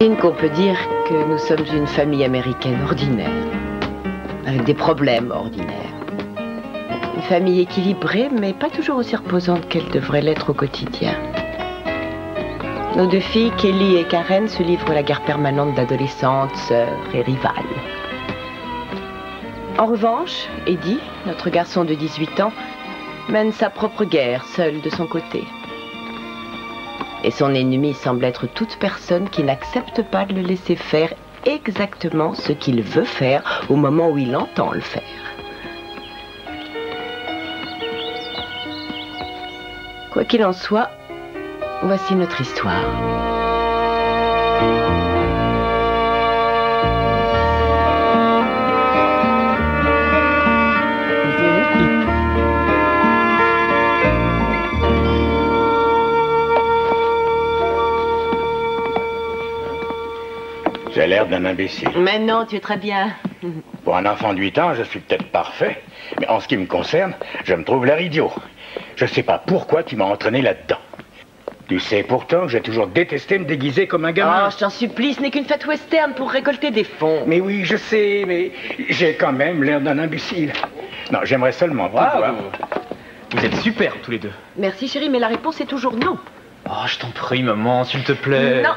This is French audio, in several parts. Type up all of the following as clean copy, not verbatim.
J'imagine qu'on peut dire que nous sommes une famille américaine ordinaire, avec des problèmes ordinaires. Une famille équilibrée, mais pas toujours aussi reposante qu'elle devrait l'être au quotidien. Nos deux filles, Kelly et Karen, se livrent la guerre permanente d'adolescentes, sœurs et rivales. En revanche, Eddie, notre garçon de 18 ans, mène sa propre guerre, seul de son côté. Et son ennemi semble être toute personne qui n'accepte pas de le laisser faire exactement ce qu'il veut faire au moment où il entend le faire. Quoi qu'il en soit, voici notre histoire. J'ai l'air d'un imbécile. Mais non, tu es très bien. Pour un enfant de 8 ans, je suis peut-être parfait, mais en ce qui me concerne, je me trouve l'air idiot. Je sais pas pourquoi tu m'as entraîné là-dedans. Tu sais pourtant que j'ai toujours détesté me déguiser comme un gamin. Oh, je t'en supplie, ce n'est qu'une fête western pour récolter des fonds. Mais oui, je sais, mais j'ai quand même l'air d'un imbécile. Non, j'aimerais seulement pouvoir... Vous êtes super tous les deux. Merci chérie, mais la réponse est toujours non. Oh, je t'en prie, maman, s'il te plaît. Non.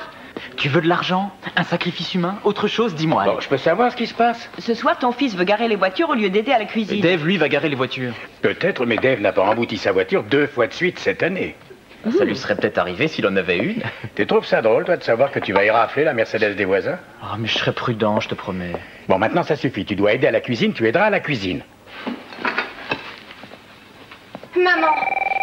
Tu veux de l'argent? Un sacrifice humain? Autre chose? Dis-moi. Bon, je peux savoir ce qui se passe? Ce soir, ton fils veut garer les voitures au lieu d'aider à la cuisine. Dave, lui, va garer les voitures. Peut-être, mais Dave n'a pas embouti sa voiture 2 fois de suite cette année. Ça lui serait peut-être arrivé s'il en avait une. Tu trouves ça drôle, toi, de savoir que tu vas y rafler la Mercedes des voisins? Oh, mais je serais prudent, je te promets. Bon, maintenant, ça suffit. Tu dois aider à la cuisine, tu aideras à la cuisine. Maman,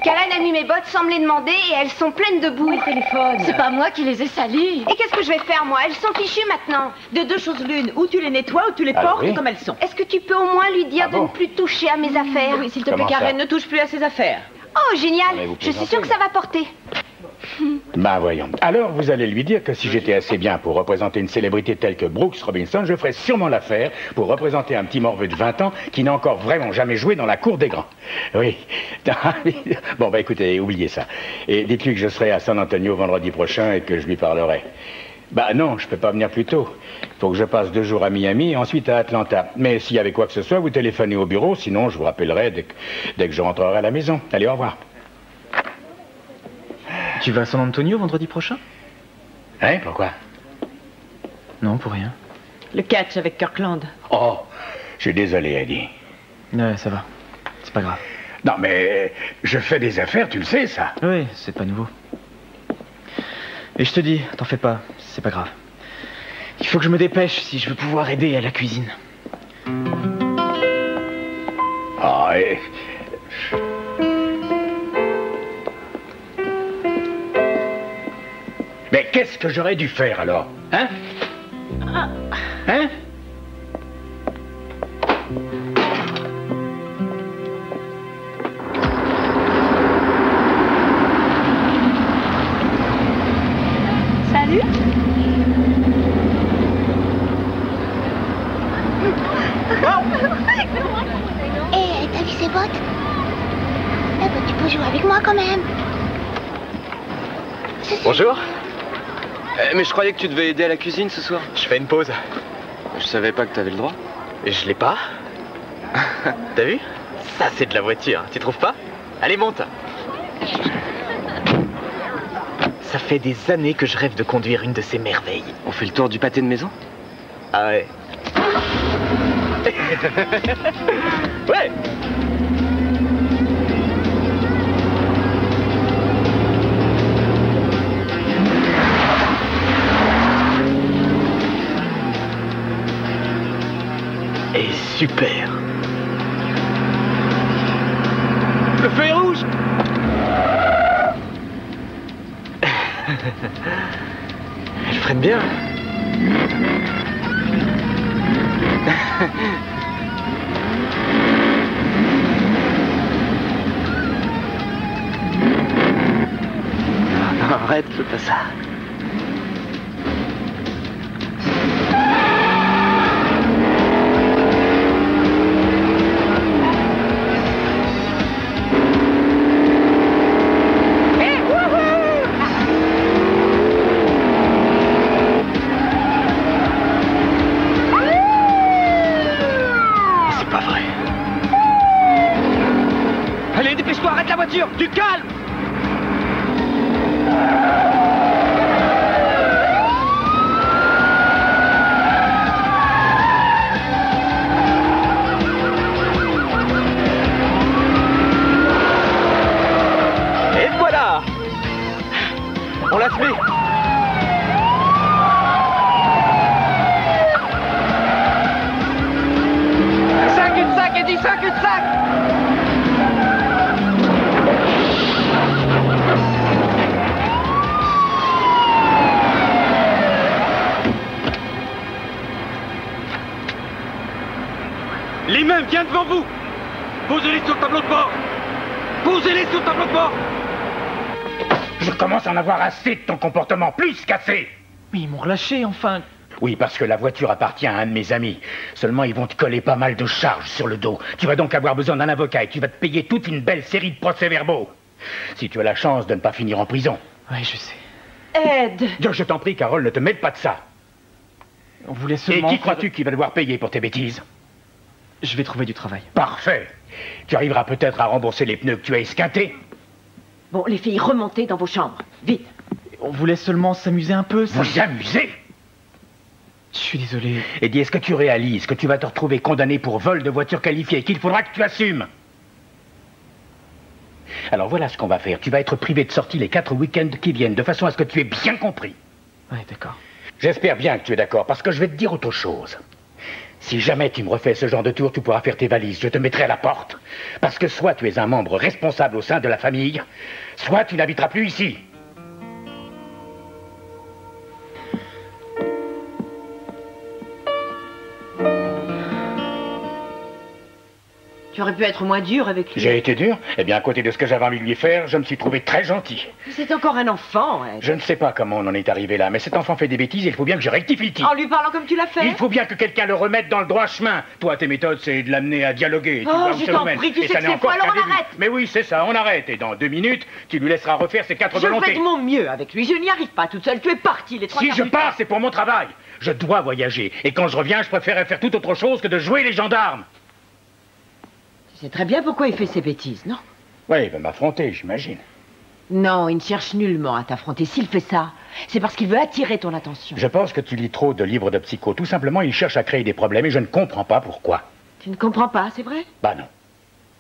Karen a mis mes bottes sans me les demander et elles sont pleines de boue. Téléphone. C'est pas moi qui les ai salies. Et qu'est-ce que je vais faire, moi? Elles sont fichues maintenant. De deux choses l'une, ou tu les nettoies ou tu les Ah portes oui. comme elles sont. Est-ce que tu peux au moins lui dire Ah de bon? ne plus toucher à mes affaires? Oui, s'il te plaît, Comment ça? Karen, ne touche plus à ses affaires. Oh, Mais génial. vous Je suis plaisantez, sûre que ça va porter. Ben voyons. Alors, vous allez lui dire que si j'étais assez bien pour représenter une célébrité telle que Brooks Robinson, je ferais sûrement l'affaire pour représenter un petit morveux de 20 ans qui n'a encore vraiment jamais joué dans la cour des grands. Oui. Bon, ben écoutez, oubliez ça. Et dites-lui que je serai à San Antonio vendredi prochain et que je lui parlerai. Bah non, je peux pas venir plus tôt. Faut que je passe 2 jours à Miami et ensuite à Atlanta. Mais s'il y avait quoi que ce soit, vous téléphonez au bureau, sinon je vous rappellerai dès que je rentrerai à la maison. Allez, au revoir. Tu vas à San Antonio vendredi prochain? Hein, pourquoi? Non, pour rien. Le catch avec Kirkland. Oh, je suis désolé, Eddie. Ouais, ça va. C'est pas grave. Non, mais je fais des affaires, tu le sais, ça. Oui, c'est pas nouveau. Et je te dis, t'en fais pas, c'est pas grave. Il faut que je me dépêche si je veux pouvoir aider à la cuisine. Ah, et... Mais qu'est-ce que j'aurais dû faire, alors? Hein? Hein? Salut. Eh, t'as vu ses bottes? Eh ben, tu peux jouer avec moi quand même. Bonjour. Mais je croyais que tu devais aider à la cuisine ce soir. Je fais une pause. Je savais pas que t'avais le droit. Et je l'ai pas. T'as vu? Ça, c'est de la voiture, tu trouves pas? Allez, monte. Ça fait des années que je rêve de conduire une de ces merveilles. On fait le tour du pâté de maison? Ah ouais. Ouais. Et super. Le feu est rouge. Elle freine bien. Arrête, fais pas ça. Lui-même vient devant vous. Posez-les sur le tableau de bord. Posez-les sur le tableau de bord. Je commence à en avoir assez de ton comportement, plus qu'assez. Mais ils m'ont relâché, enfin. Oui, parce que la voiture appartient à un de mes amis. Seulement, ils vont te coller pas mal de charges sur le dos. Tu vas donc avoir besoin d'un avocat et tu vas te payer toute une belle série de procès-verbaux. Si tu as la chance de ne pas finir en prison. Oui, je sais. Ed! Je t'en prie, Carole, ne te mêle pas de ça. On voulait Et seulement... qui crois-tu qui va devoir payer pour tes bêtises? Je vais trouver du travail. Parfait. Tu arriveras peut-être à rembourser les pneus que tu as esquintés. Bon, les filles, remontez dans vos chambres. Vite. On voulait seulement s'amuser un peu, ça... Vous amusez? Je suis désolé. Et dis, est-ce que tu réalises que tu vas te retrouver condamné pour vol de voiture qualifiée et qu'il faudra que tu assumes? Alors voilà ce qu'on va faire. Tu vas être privé de sortie les 4 week-ends qui viennent, de façon à ce que tu aies bien compris. Ouais, d'accord. J'espère bien que tu es d'accord, parce que je vais te dire autre chose. Si jamais tu me refais ce genre de tour, tu pourras faire tes valises. Je te mettrai à la porte. Parce que soit tu es un membre responsable au sein de la famille, soit tu n'habiteras plus ici. Tu aurais pu être moins dur avec lui. J'ai été dur? Eh bien, à côté de ce que j'avais envie de lui faire, je me suis trouvé très gentil. C'est encore un enfant, Ed. Je ne sais pas comment on en est arrivé là, mais cet enfant fait des bêtises et il faut bien que je rectifie le tir. En lui parlant comme tu l'as fait. Il faut bien que quelqu'un le remette dans le droit chemin. Toi, tes méthodes, c'est de l'amener à dialoguer. Tu vois où Je ça t'en nous mène. prie, tu Et sais ça que n'est c'est encore faux, alors qu'un on début. arrête. Mais oui, c'est ça, on arrête. Et dans 2 minutes, tu lui laisseras refaire ses 4 Je volontés. fais de mon mieux avec lui. Je n'y arrive pas toute seule. Tu es parti les 3 Si quarts je du pars, temps. c'est pour mon travail. Je dois voyager. Et quand je reviens, je préférerais faire tout autre chose que de jouer les gendarmes. Tu sais très bien pourquoi il fait ces bêtises, non? Oui, il va m'affronter, j'imagine. Non, il ne cherche nullement à t'affronter. S'il fait ça, c'est parce qu'il veut attirer ton attention. Je pense que tu lis trop de livres de psycho. Tout simplement, il cherche à créer des problèmes et je ne comprends pas pourquoi. Tu ne comprends pas, c'est vrai? Bah non.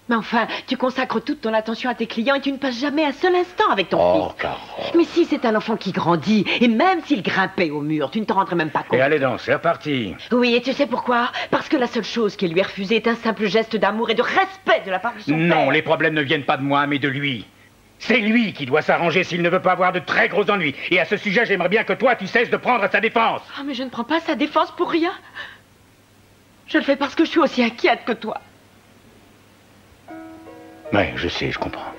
Mais enfin, tu consacres toute ton attention à tes clients et tu ne passes jamais un seul instant avec ton Oh, fils. Carole. Mais si c'est un enfant qui grandit, et même s'il grimpait au mur, tu ne t'en rendrais même pas compte. Et allez donc, c'est reparti. Oui, et tu sais pourquoi? Parce que la seule chose qui lui est refusée est un simple geste d'amour et de respect de la part de son père. Non, les problèmes ne viennent pas de moi, mais de lui. C'est lui qui doit s'arranger s'il ne veut pas avoir de très gros ennuis. Et à ce sujet, j'aimerais bien que toi, tu cesses de prendre à sa défense. Ah, mais je ne prends pas sa défense pour rien. Je le fais parce que je suis aussi inquiète que toi. Oui, je sais, je comprends.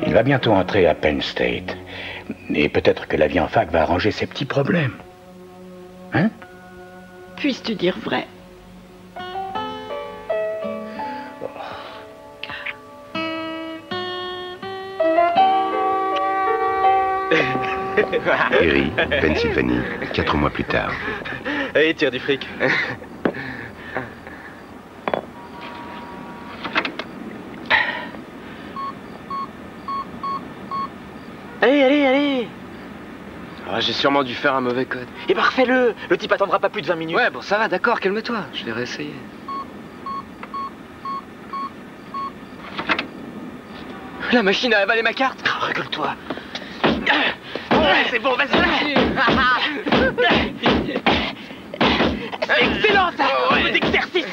Il va bientôt entrer à Penn State. Et peut-être que la vie en fac va arranger ses petits problèmes. Hein? Puisses-tu dire vrai? Erie, Pennsylvanie, 4 mois plus tard. Allez, tire du fric. Allez, allez, allez. Ah, j'ai sûrement dû faire un mauvais code. Eh ben, refais-le. Le type attendra pas plus de 20 minutes. Ouais, bon, ça va, d'accord, calme-toi. Je vais réessayer. La machine a avalé ma carte. Oh, rigole-toi. Ouais, c'est bon, vas-y. Excellent, ça. Ouais. Un peu d'exercice.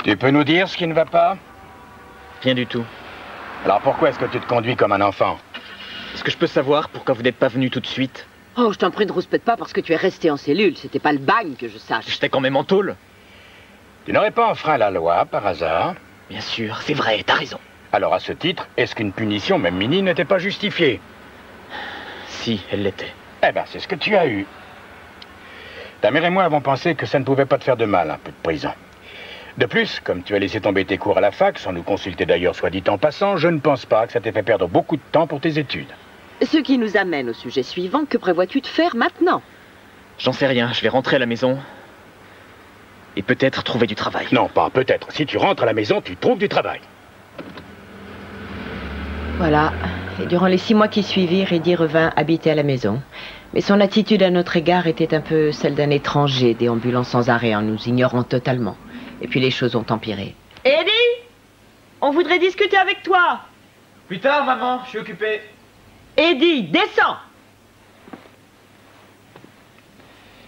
Tu peux nous dire ce qui ne va pas? Rien du tout. Alors pourquoi est-ce que tu te conduis comme un enfant? Est-ce que je peux savoir pourquoi vous n'êtes pas venu tout de suite? Oh, je t'en prie, ne rouspète pas parce que tu es resté en cellule. C'était pas le bagne que je sache. J'étais quand même en tôle. Tu n'aurais pas enfreint la loi, par hasard? Bien sûr, c'est vrai, t'as raison. Alors à ce titre, est-ce qu'une punition, même mini, n'était pas justifiée? Si, elle l'était. Eh ben, c'est ce que tu as eu. Ta mère et moi avons pensé que ça ne pouvait pas te faire de mal, un peu de prison. De plus, comme tu as laissé tomber tes cours à la fac, sans nous consulter d'ailleurs, soit dit en passant, je ne pense pas que ça t'ait fait perdre beaucoup de temps pour tes études. Ce qui nous amène au sujet suivant. Que prévois-tu de faire maintenant? J'en sais rien, je vais rentrer à la maison. Et peut-être trouver du travail. Non, pas peut-être. Si tu rentres à la maison, tu trouves du travail. Voilà. Et durant les 6 mois qui suivirent, Eddie revint habiter à la maison. Mais son attitude à notre égard était un peu celle d'un étranger, déambulant sans arrêt en nous ignorant totalement. Et puis les choses ont empiré. Eddie, on voudrait discuter avec toi. Plus tard, maman, je suis occupé. Eddie, descends.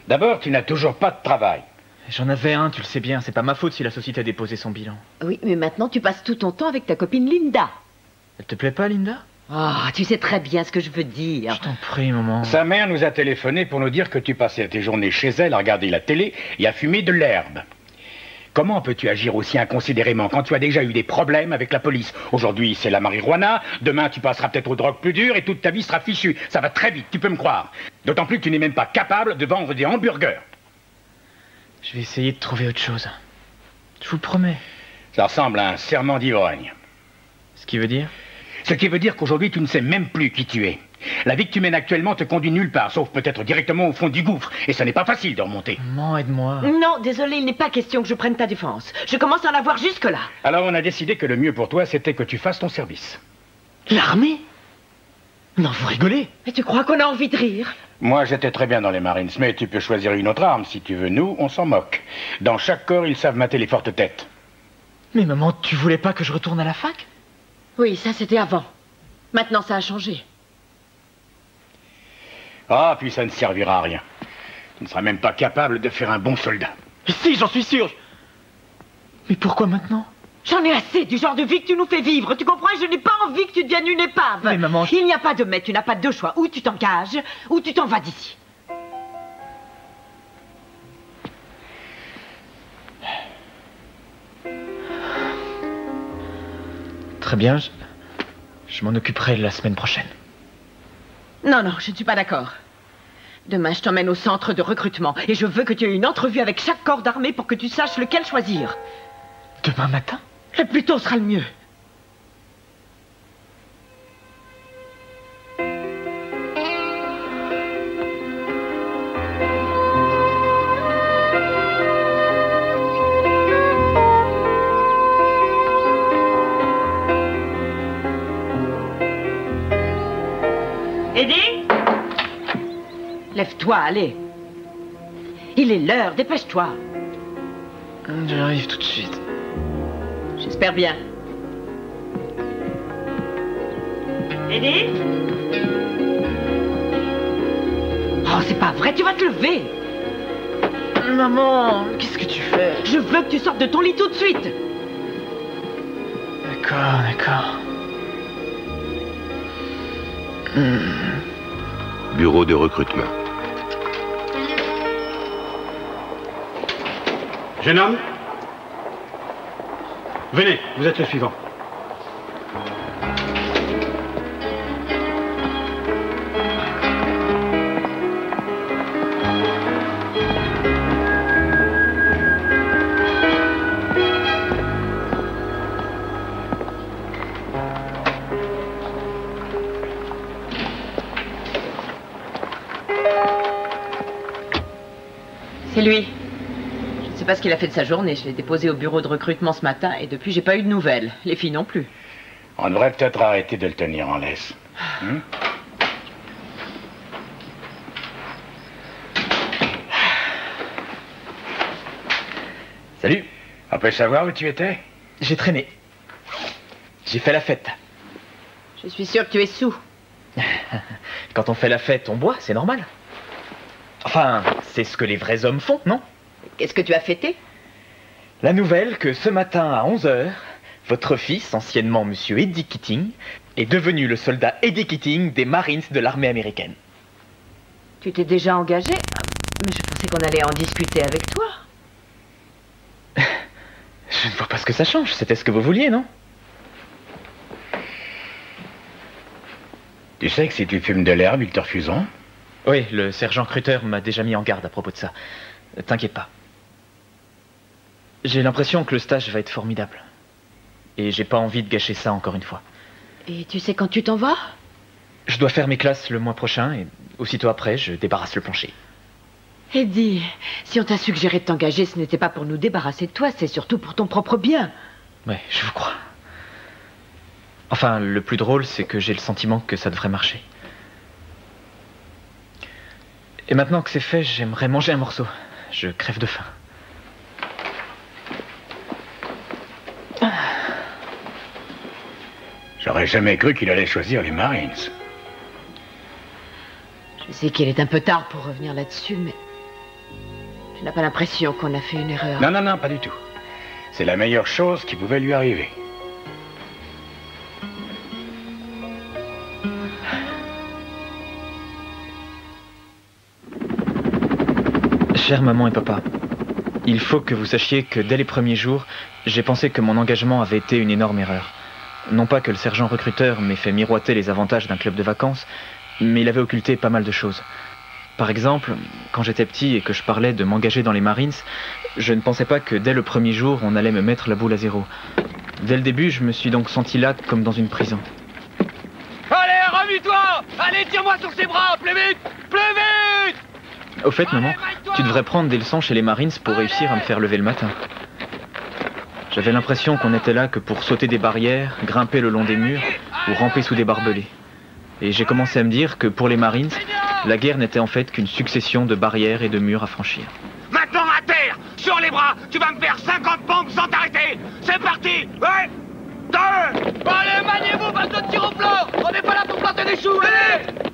D'abord, tu n'as toujours pas de travail. J'en avais un, tu le sais bien. C'est pas ma faute si la société a déposé son bilan. Oui, mais maintenant tu passes tout ton temps avec ta copine Linda. Elle te plaît pas, Linda? Ah, tu sais très bien ce que je veux dire. Je t'en prie, maman. Sa mère nous a téléphoné pour nous dire que tu passais tes journées chez elle à regarder la télé et à fumer de l'herbe. Comment peux-tu agir aussi inconsidérément quand tu as déjà eu des problèmes avec la police? Aujourd'hui, c'est la marijuana, demain tu passeras peut-être aux drogues plus dures et toute ta vie sera fichue. Ça va très vite, tu peux me croire. D'autant plus que tu n'es même pas capable de vendre des hamburgers. Je vais essayer de trouver autre chose. Je vous le promets. Ça ressemble à un serment d'ivrogne. Ce qui veut dire? Ce qui veut dire qu'aujourd'hui, tu ne sais même plus qui tu es. La vie que tu mènes actuellement te conduit nulle part, sauf peut-être directement au fond du gouffre. Et ça n'est pas facile de remonter. Maman, aide-moi. Non, désolé, il n'est pas question que je prenne ta défense. Je commence à en avoir jusque-là. Alors on a décidé que le mieux pour toi, c'était que tu fasses ton service. L'armée? Non, vous rigolez. Et tu crois qu'on a envie de rire? Moi, j'étais très bien dans les Marines, mais tu peux choisir une autre arme si tu veux. Nous, on s'en moque. Dans chaque corps, ils savent mater les fortes têtes. Mais maman, tu voulais pas que je retourne à la fac? Oui, ça c'était avant. Maintenant, ça a changé. Ah, puis ça ne servira à rien. Tu ne seras même pas capable de faire un bon soldat. Si, j'en suis sûr. Mais pourquoi maintenant? J'en ai assez du genre de vie que tu nous fais vivre. Tu comprends? Je n'ai pas envie que tu deviennes une épave. Mais maman... Il n'y a pas de mais, tu n'as pas de choix. Ou tu t'engages, ou tu t'en vas d'ici. Très bien, je m'en occuperai la semaine prochaine. Non, non, je ne suis pas d'accord. Demain, je t'emmène au centre de recrutement. Et je veux que tu aies une entrevue avec chaque corps d'armée pour que tu saches lequel choisir. Demain matin? Le plus tôt sera le mieux. Eddie? Lève-toi, allez. Il est l'heure, dépêche-toi. J'arrive tout de suite. J'espère bien. Eddie? Oh, c'est pas vrai, tu vas te lever. Maman, qu'est-ce que tu fais? Je veux que tu sortes de ton lit tout de suite. D'accord, d'accord. Bureau de recrutement. Jeune homme, venez, vous êtes le suivant. C'est lui. Je ne sais pas ce qu'il a fait de sa journée. Je l'ai déposé au bureau de recrutement ce matin et depuis, j'ai pas eu de nouvelles. Les filles non plus. On devrait peut-être arrêter de le tenir en laisse. Salut. On peut savoir où tu étais? J'ai traîné. J'ai fait la fête. Je suis sûre que tu es sous. Quand on fait la fête, on boit, c'est normal. Enfin, c'est ce que les vrais hommes font, non? Qu'est-ce que tu as fêté? La nouvelle que ce matin à 11h, votre fils, anciennement monsieur Eddie Keating, est devenu le soldat Eddie Keating des Marines de l'armée américaine. Tu t'es déjà engagé? Mais je pensais qu'on allait en discuter avec toi. Je ne vois pas ce que ça change, c'était ce que vous vouliez, non? Tu sais que si tu fumes de l'herbe, ils te refuseront? Oui, le sergent Krutter m'a déjà mis en garde à propos de ça. T'inquiète pas. J'ai l'impression que le stage va être formidable. Et j'ai pas envie de gâcher ça encore une fois. Et tu sais quand tu t'en vas? Je dois faire mes classes le mois prochain et aussitôt après, je débarrasse le plancher. Eddie, si on t'a suggéré de t'engager, ce n'était pas pour nous débarrasser de toi, c'est surtout pour ton propre bien. Ouais, je vous crois. Enfin, le plus drôle, c'est que j'ai le sentiment que ça devrait marcher. Et maintenant que c'est fait, j'aimerais manger un morceau. Je crève de faim. J'aurais jamais cru qu'il allait choisir les Marines. Je sais qu'il est un peu tard pour revenir là-dessus, mais... Tu n'as pas l'impression qu'on a fait une erreur? Non, non, non, pas du tout. C'est la meilleure chose qui pouvait lui arriver. Chère maman et papa, il faut que vous sachiez que dès les premiers jours, j'ai pensé que mon engagement avait été une énorme erreur. Non pas que le sergent recruteur m'ait fait miroiter les avantages d'un club de vacances, mais il avait occulté pas mal de choses. Par exemple, quand j'étais petit et que je parlais de m'engager dans les Marines, je ne pensais pas que dès le premier jour, on allait me mettre la boule à zéro. Dès le début, je me suis donc senti là comme dans une prison. Allez, remue-toi! Allez, tire-moi sur ses bras! Plus vite! Plus vite! Au fait, maman, tu devrais prendre des leçons chez les Marines pour réussir à me faire lever le matin. J'avais l'impression qu'on était là que pour sauter des barrières, grimper le long des murs ou ramper sous des barbelés. Et j'ai commencé à me dire que pour les Marines, la guerre n'était en fait qu'une succession de barrières et de murs à franchir. Maintenant à terre! Sur les bras! Tu vas me faire 50 pompes sans t'arrêter! C'est parti! Ouais! 2! Allez, maniez-vous, balle de tir au flanc! On n'est pas là pour planter des choux! Allez!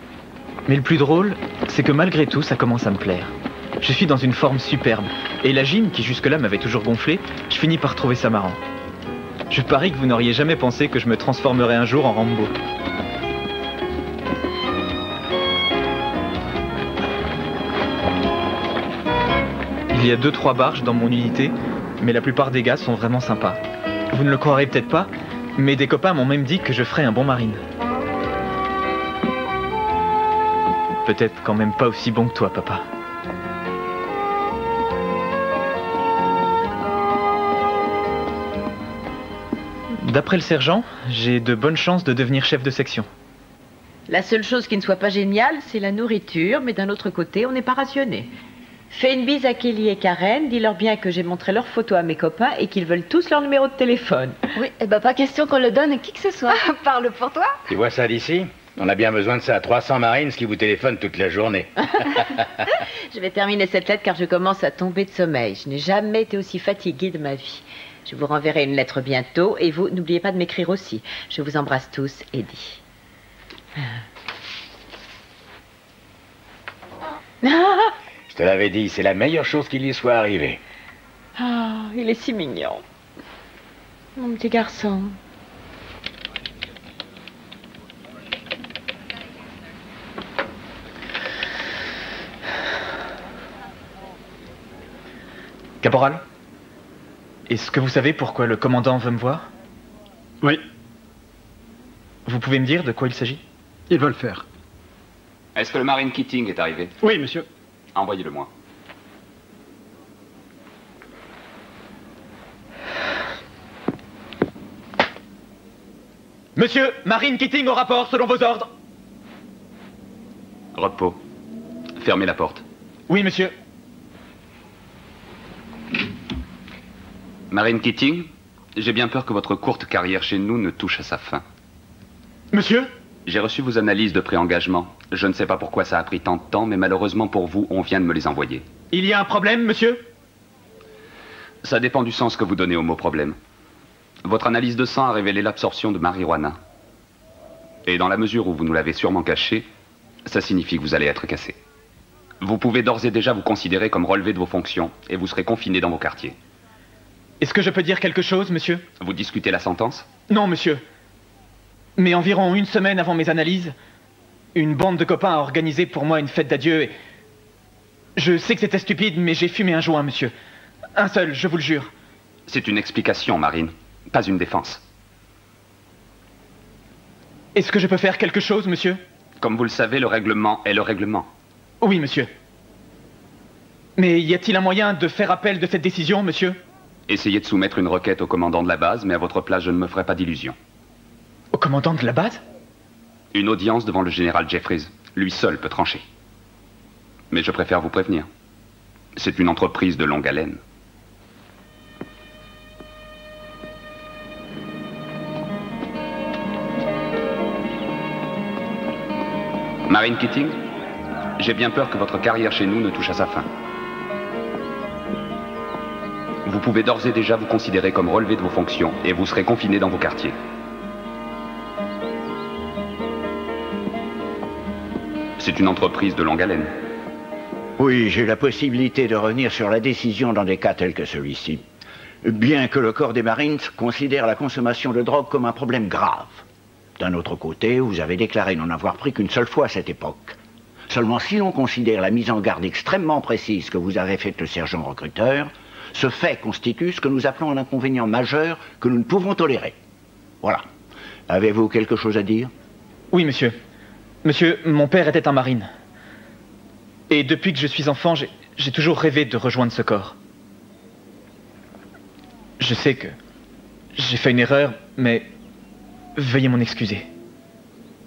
Mais le plus drôle, c'est que malgré tout, ça commence à me plaire. Je suis dans une forme superbe, et la gym, qui jusque-là m'avait toujours gonflé, je finis par trouver ça marrant. Je parie que vous n'auriez jamais pensé que je me transformerais un jour en Rambo. Il y a 2-3 barges dans mon unité, mais la plupart des gars sont vraiment sympas. Vous ne le croirez peut-être pas, mais des copains m'ont même dit que je ferais un bon marine. Peut-être quand même pas aussi bon que toi, papa. D'après le sergent, j'ai de bonnes chances de devenir chef de section. La seule chose qui ne soit pas géniale, c'est la nourriture, mais d'un autre côté, on n'est pas rationné. Fais une bise à Kelly et Karen, dis-leur bien que j'ai montré leurs photos à mes copains et qu'ils veulent tous leur numéro de téléphone. Oui, et bah pas question qu'on le donne à qui que ce soit. Parle pour toi. Tu vois ça d'ici? On a bien besoin de ça. 300 Marines qui vous téléphonent toute la journée. Je vais terminer cette lettre car je commence à tomber de sommeil. Je n'ai jamais été aussi fatiguée de ma vie. Je vous renverrai une lettre bientôt et vous, n'oubliez pas de m'écrire aussi. Je vous embrasse tous, Eddie. Je te l'avais dit, c'est la meilleure chose qui lui soit arrivée. Ah, il est si mignon. Mon petit garçon. Caporal, est-ce que vous savez pourquoi le commandant veut me voir? Oui, Vous pouvez me dire de quoi il s'agit? il va le faire. Est-ce que le Marine Keating est arrivé? Oui, monsieur. Envoyez-le-moi. Monsieur, Marine Keating au rapport, selon vos ordres. Repos. Fermez la porte. Oui, monsieur. Marine Keating, j'ai bien peur que votre courte carrière chez nous ne touche à sa fin. Monsieur? J'ai reçu vos analyses de pré-engagement. Je ne sais pas pourquoi ça a pris tant de temps, mais malheureusement pour vous, on vient de me les envoyer. Il y a un problème, monsieur? Ça dépend du sens que vous donnez au mot problème. Votre analyse de sang a révélé l'absorption de marijuana. Et dans la mesure où vous nous l'avez sûrement caché, ça signifie que vous allez être cassé. Vous pouvez d'ores et déjà vous considérer comme relevé de vos fonctions, et vous serez confiné dans vos quartiers. Est-ce que je peux dire quelque chose, monsieur? Vous discutez la sentence? Non, monsieur. Mais environ une semaine avant mes analyses, une bande de copains a organisé pour moi une fête d'adieu et... Je sais que c'était stupide, mais j'ai fumé un joint, monsieur. Un seul, je vous le jure. C'est une explication, Marine, pas une défense. Est-ce que je peux faire quelque chose, monsieur? Comme vous le savez, le règlement est le règlement. Oui, monsieur. Mais y a-t-il un moyen de faire appel de cette décision, monsieur? Essayez de soumettre une requête au commandant de la base, mais à votre place, je ne me ferai pas d'illusions. Au commandant de la base? Une audience devant le général Jeffries. Lui seul peut trancher. Mais je préfère vous prévenir. C'est une entreprise de longue haleine. Marine Keating, j'ai bien peur que votre carrière chez nous ne touche à sa fin. Vous pouvez d'ores et déjà vous considérer comme relevé de vos fonctions et vous serez confiné dans vos quartiers. C'est une entreprise de longue haleine. Oui, j'ai la possibilité de revenir sur la décision dans des cas tels que celui-ci. Bien que le corps des Marines considère la consommation de drogue comme un problème grave. D'un autre côté, vous avez déclaré n'en avoir pris qu'une seule fois à cette époque. Seulement si l'on considère la mise en garde extrêmement précise que vous avez faite le sergent recruteur, ce fait constitue ce que nous appelons un inconvénient majeur que nous ne pouvons tolérer. Voilà. Avez-vous quelque chose à dire? Oui, monsieur. Monsieur, mon père était un marine. Et depuis que je suis enfant, j'ai toujours rêvé de rejoindre ce corps. Je sais que j'ai fait une erreur, mais veuillez m'en excuser.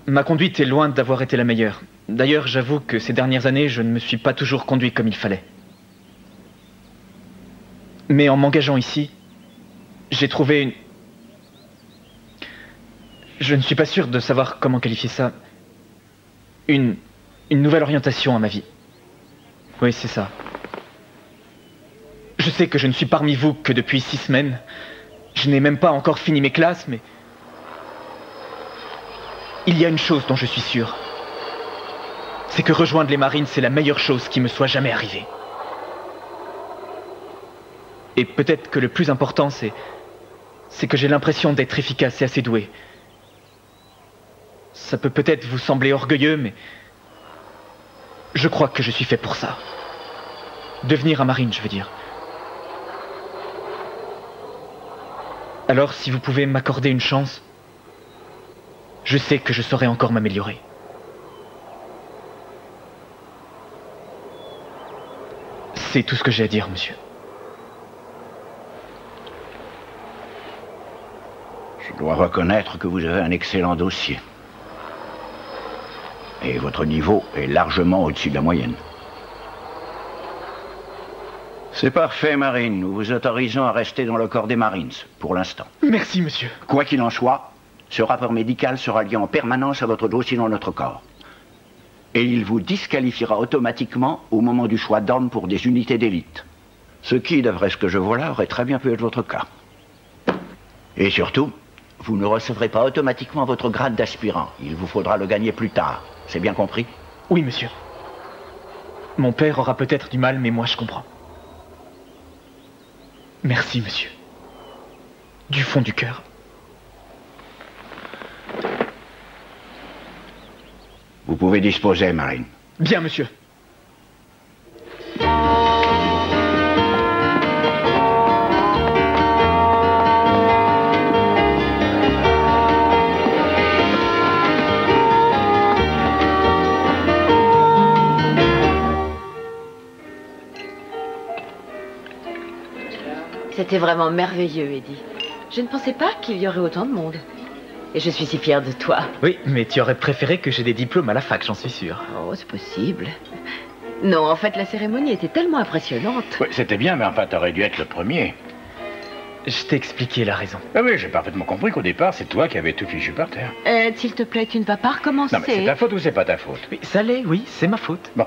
Ma conduite est loin d'avoir été la meilleure. D'ailleurs, j'avoue que ces dernières années, je ne me suis pas toujours conduit comme il fallait. Mais en m'engageant ici, j'ai trouvé une... Je ne suis pas sûr de savoir comment qualifier ça. Une nouvelle orientation à ma vie. Oui, c'est ça. Je sais que je ne suis parmi vous que depuis 6 semaines. Je n'ai même pas encore fini mes classes, mais... Il y a une chose dont je suis sûr. C'est que rejoindre les Marines, c'est la meilleure chose qui me soit jamais arrivée. Et peut-être que le plus important, c'est que j'ai l'impression d'être efficace et assez doué. Ça peut peut-être vous sembler orgueilleux, mais... Je crois que je suis fait pour ça. Devenir un marine, je veux dire. Alors, si vous pouvez m'accorder une chance, je sais que je saurai encore m'améliorer. C'est tout ce que j'ai à dire, monsieur. Je dois reconnaître que vous avez un excellent dossier. Et votre niveau est largement au-dessus de la moyenne. C'est parfait, Marine. Nous vous autorisons à rester dans le corps des Marines, pour l'instant. Merci, monsieur. Quoi qu'il en soit, ce rapport médical sera lié en permanence à votre dossier dans notre corps. Et il vous disqualifiera automatiquement au moment du choix d'hommes pour des unités d'élite. Ce qui, d'après ce que je vois là, aurait très bien pu être votre cas. Et surtout, vous ne recevrez pas automatiquement votre grade d'aspirant. Il vous faudra le gagner plus tard. C'est bien compris? Oui, monsieur. Mon père aura peut-être du mal, mais moi je comprends. Merci, monsieur. Du fond du cœur. Vous pouvez disposer, Marine. Bien, monsieur. C'était vraiment merveilleux, Eddie. Je ne pensais pas qu'il y aurait autant de monde. Et je suis si fière de toi. Oui, mais tu aurais préféré que j'ai des diplômes à la fac, j'en suis sûr. Oh, c'est possible. Non, en fait, la cérémonie était tellement impressionnante. Oui, c'était bien, mais enfin, t'aurais dû être le premier. Je t'ai expliqué la raison. Ah oui, j'ai parfaitement compris qu'au départ, c'est toi qui avais tout fichu par terre. S'il te plaît, tu ne vas pas recommencer. Non, mais c'est ta faute ou c'est pas ta faute? Oui, ça l'est, oui, c'est ma faute. Bon.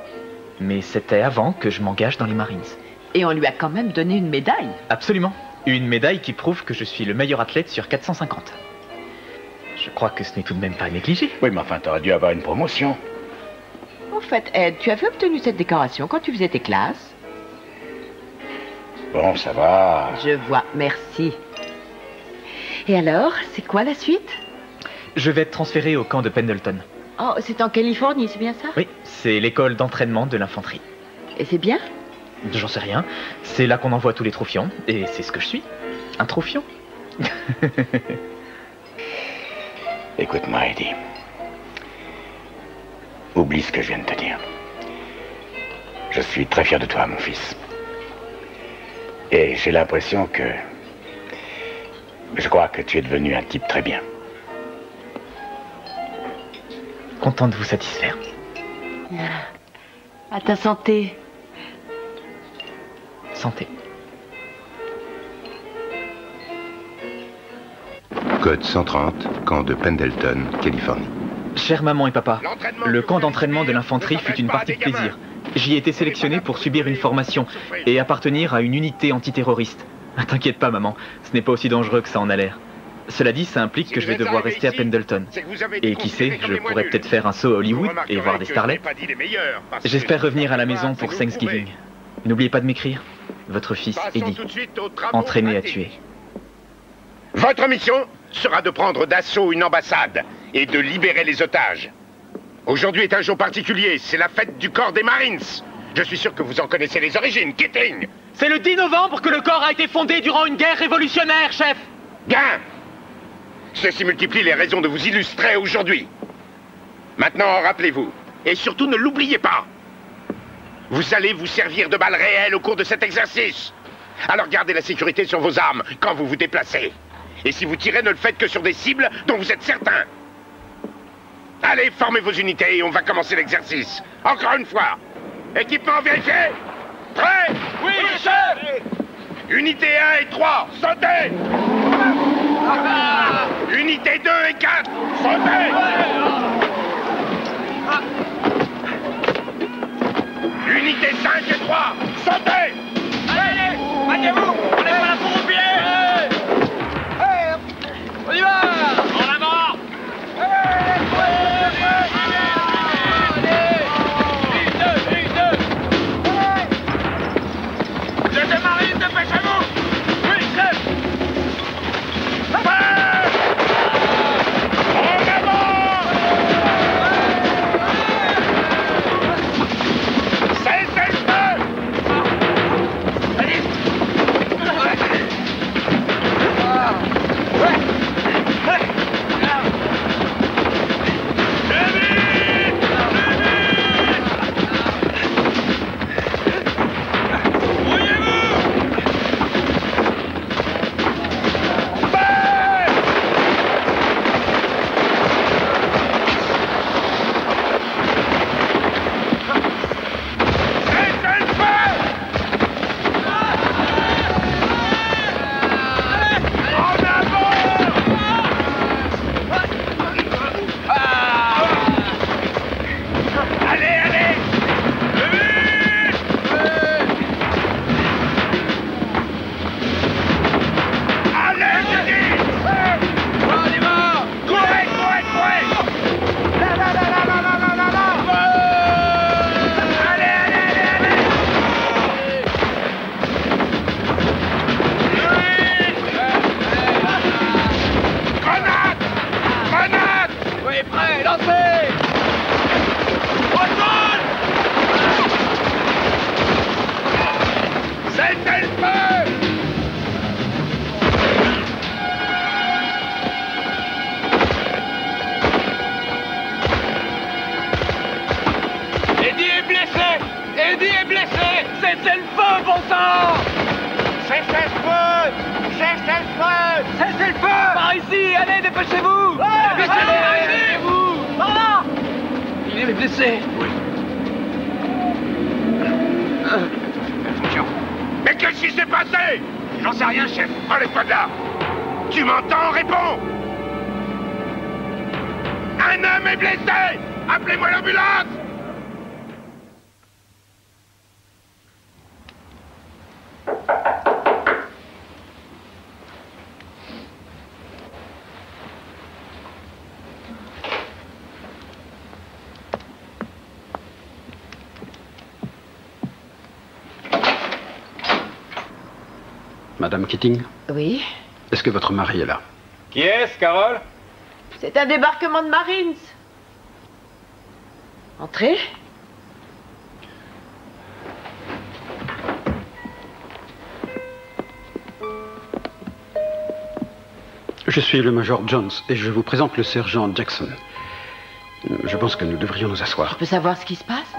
Mais c'était avant que je m'engage dans les Marines. Et on lui a quand même donné une médaille. Absolument. Une médaille qui prouve que je suis le meilleur athlète sur 450. Je crois que ce n'est tout de même pas négligé. Oui, mais enfin, t'aurais dû avoir une promotion. En fait, Ed, tu avais obtenu cette décoration quand tu faisais tes classes? Bon, ça va. Je vois, merci. Et alors, c'est quoi la suite? Je vais être transféré au camp de Pendleton. Oh, c'est en Californie, c'est bien ça? Oui, c'est l'école d'entraînement de l'infanterie. Et c'est bien? J'en sais rien. C'est là qu'on envoie tous les trophions. Et c'est ce que je suis. Un trophion. Écoute-moi, Eddie. Oublie ce que je viens de te dire. Je suis très fier de toi, mon fils. Et j'ai l'impression que... Je crois que tu es devenu un type très bien. Content de vous satisfaire. À ta santé. Santé. Code 130, camp de Pendleton, Californie. Chère maman et papa, le camp d'entraînement de l'infanterie fut une partie de plaisir. J'y ai été sélectionné pour subir une formation et appartenir à une unité antiterroriste. T'inquiète pas maman, ce n'est pas aussi dangereux que ça en a l'air. Cela dit, ça implique que je vais devoir rester à Pendleton. Et qui sait, je pourrais peut-être faire un saut à Hollywood et voir des starlets. J'espère revenir à la maison pour Thanksgiving. N'oubliez pas de m'écrire. Votre fils, Eddie, entraîné à tuer. Votre mission sera de prendre d'assaut une ambassade et de libérer les otages. Aujourd'hui est un jour particulier, c'est la fête du corps des Marines. Je suis sûr que vous en connaissez les origines, Keating. C'est le 10 novembre que le corps a été fondé durant une guerre révolutionnaire, chef. Bien. Ceci multiplie les raisons de vous illustrer aujourd'hui. Maintenant, rappelez-vous, et surtout ne l'oubliez pas. Vous allez vous servir de balles réelles au cours de cet exercice. Alors gardez la sécurité sur vos armes quand vous vous déplacez. Et si vous tirez, ne le faites que sur des cibles dont vous êtes certain. Allez, formez vos unités et on va commencer l'exercice. Encore une fois. Équipement vérifié. Prêt? Oui, chef. Unité 1 et 3, sautez. Unité 2 et 4, sautez. Unité 5 et 3, sautez. Allez, maniez-vous. On n'est pas là pour oublier. On y va. En avant. Vous êtes des marines, dépêchez-vous. Oui, chef. Mais qu'est-ce qui s'est passé? J'en sais rien, chef. Enlève-toi de là. Tu m'entends? Réponds. Un homme est blessé. Appelez-moi l'ambulance. Madame Keating? Oui? Est-ce que votre mari est là? Qui est-ce, Carole? C'est un débarquement de Marines. Entrez. Je suis le major Jones et je vous présente le sergent Jackson. Je pense que nous devrions nous asseoir. Je peux savoir ce qui se passe?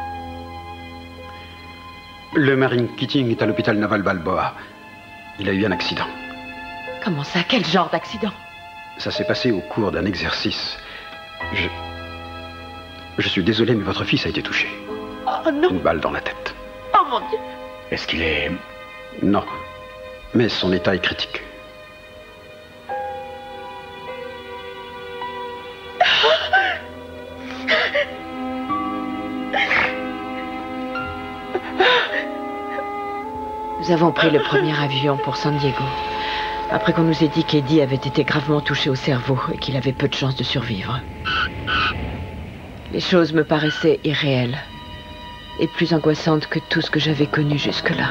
Le marine Keating est à l'hôpital naval Balboa. Il a eu un accident. Comment ça? Quel genre d'accident? Ça s'est passé au cours d'un exercice. Je suis désolé, mais votre fils a été touché. Oh non! Une balle dans la tête. Oh mon Dieu! Est-ce qu'il est... Non. Mais son état est critique. Nous avons pris le premier avion pour San Diego. Après qu'on nous ait dit qu'Eddie avait été gravement touché au cerveau et qu'il avait peu de chances de survivre. Les choses me paraissaient irréelles et plus angoissantes que tout ce que j'avais connu jusque-là.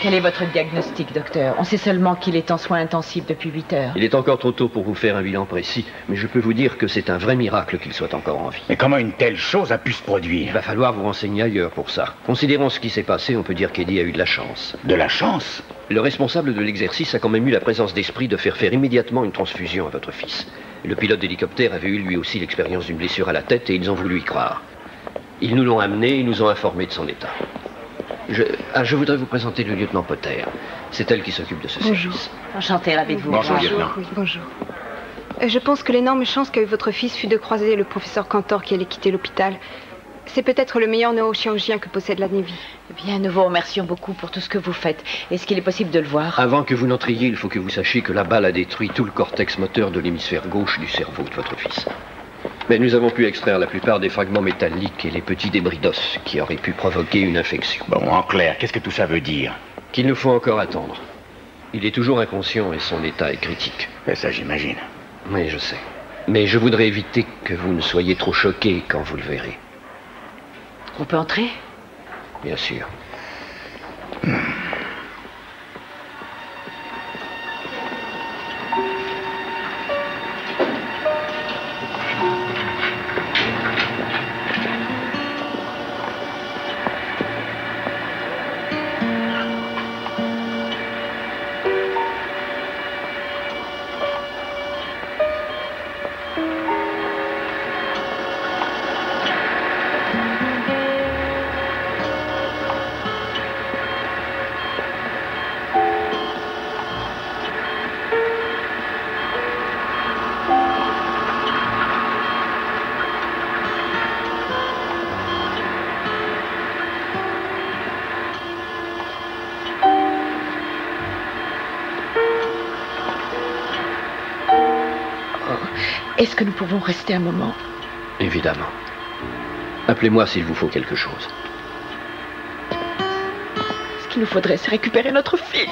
Quel est votre diagnostic, docteur? On sait seulement qu'il est en soins intensifs depuis 8 heures. Il est encore trop tôt pour vous faire un bilan précis, mais je peux vous dire que c'est un vrai miracle qu'il soit encore en vie. Mais comment une telle chose a pu se produire? Il va falloir vous renseigner ailleurs pour ça. Considérant ce qui s'est passé, on peut dire qu'Eddie a eu de la chance. De la chance? Le responsable de l'exercice a quand même eu la présence d'esprit de faire immédiatement une transfusion à votre fils. Le pilote d'hélicoptère avait eu lui aussi l'expérience d'une blessure à la tête et ils ont voulu y croire. Ils nous l'ont amené et nous ont informés de son état. Je voudrais vous présenter le lieutenant Potter. C'est elle qui s'occupe de ce service. Enchantée, ravie de vous. Bonjour, lieutenant. Oui, bonjour. Je pense que l'énorme chance qu'a eu votre fils fut de croiser le professeur Cantor qui allait quitter l'hôpital. C'est peut-être le meilleur neurochirurgien que possède la Navy. Eh bien, nous vous remercions beaucoup pour tout ce que vous faites. Est-ce qu'il est possible de le voir? Avant que vous n'entriez, il faut que vous sachiez que la balle a détruit tout le cortex moteur de l'hémisphère gauche du cerveau de votre fils. Mais nous avons pu extraire la plupart des fragments métalliques et les petits débris d'os qui auraient pu provoquer une infection. Bon, en clair, qu'est-ce que tout ça veut dire? Qu'il nous faut encore attendre. Il est toujours inconscient et son état est critique. Ben ça, j'imagine. Oui, je sais. Mais je voudrais éviter que vous ne soyez trop choqués quand vous le verrez. On peut entrer? Bien sûr. Est-ce que nous pouvons rester un moment? Évidemment. Appelez-moi s'il vous faut quelque chose. Ce qu'il nous faudrait, c'est récupérer notre fils.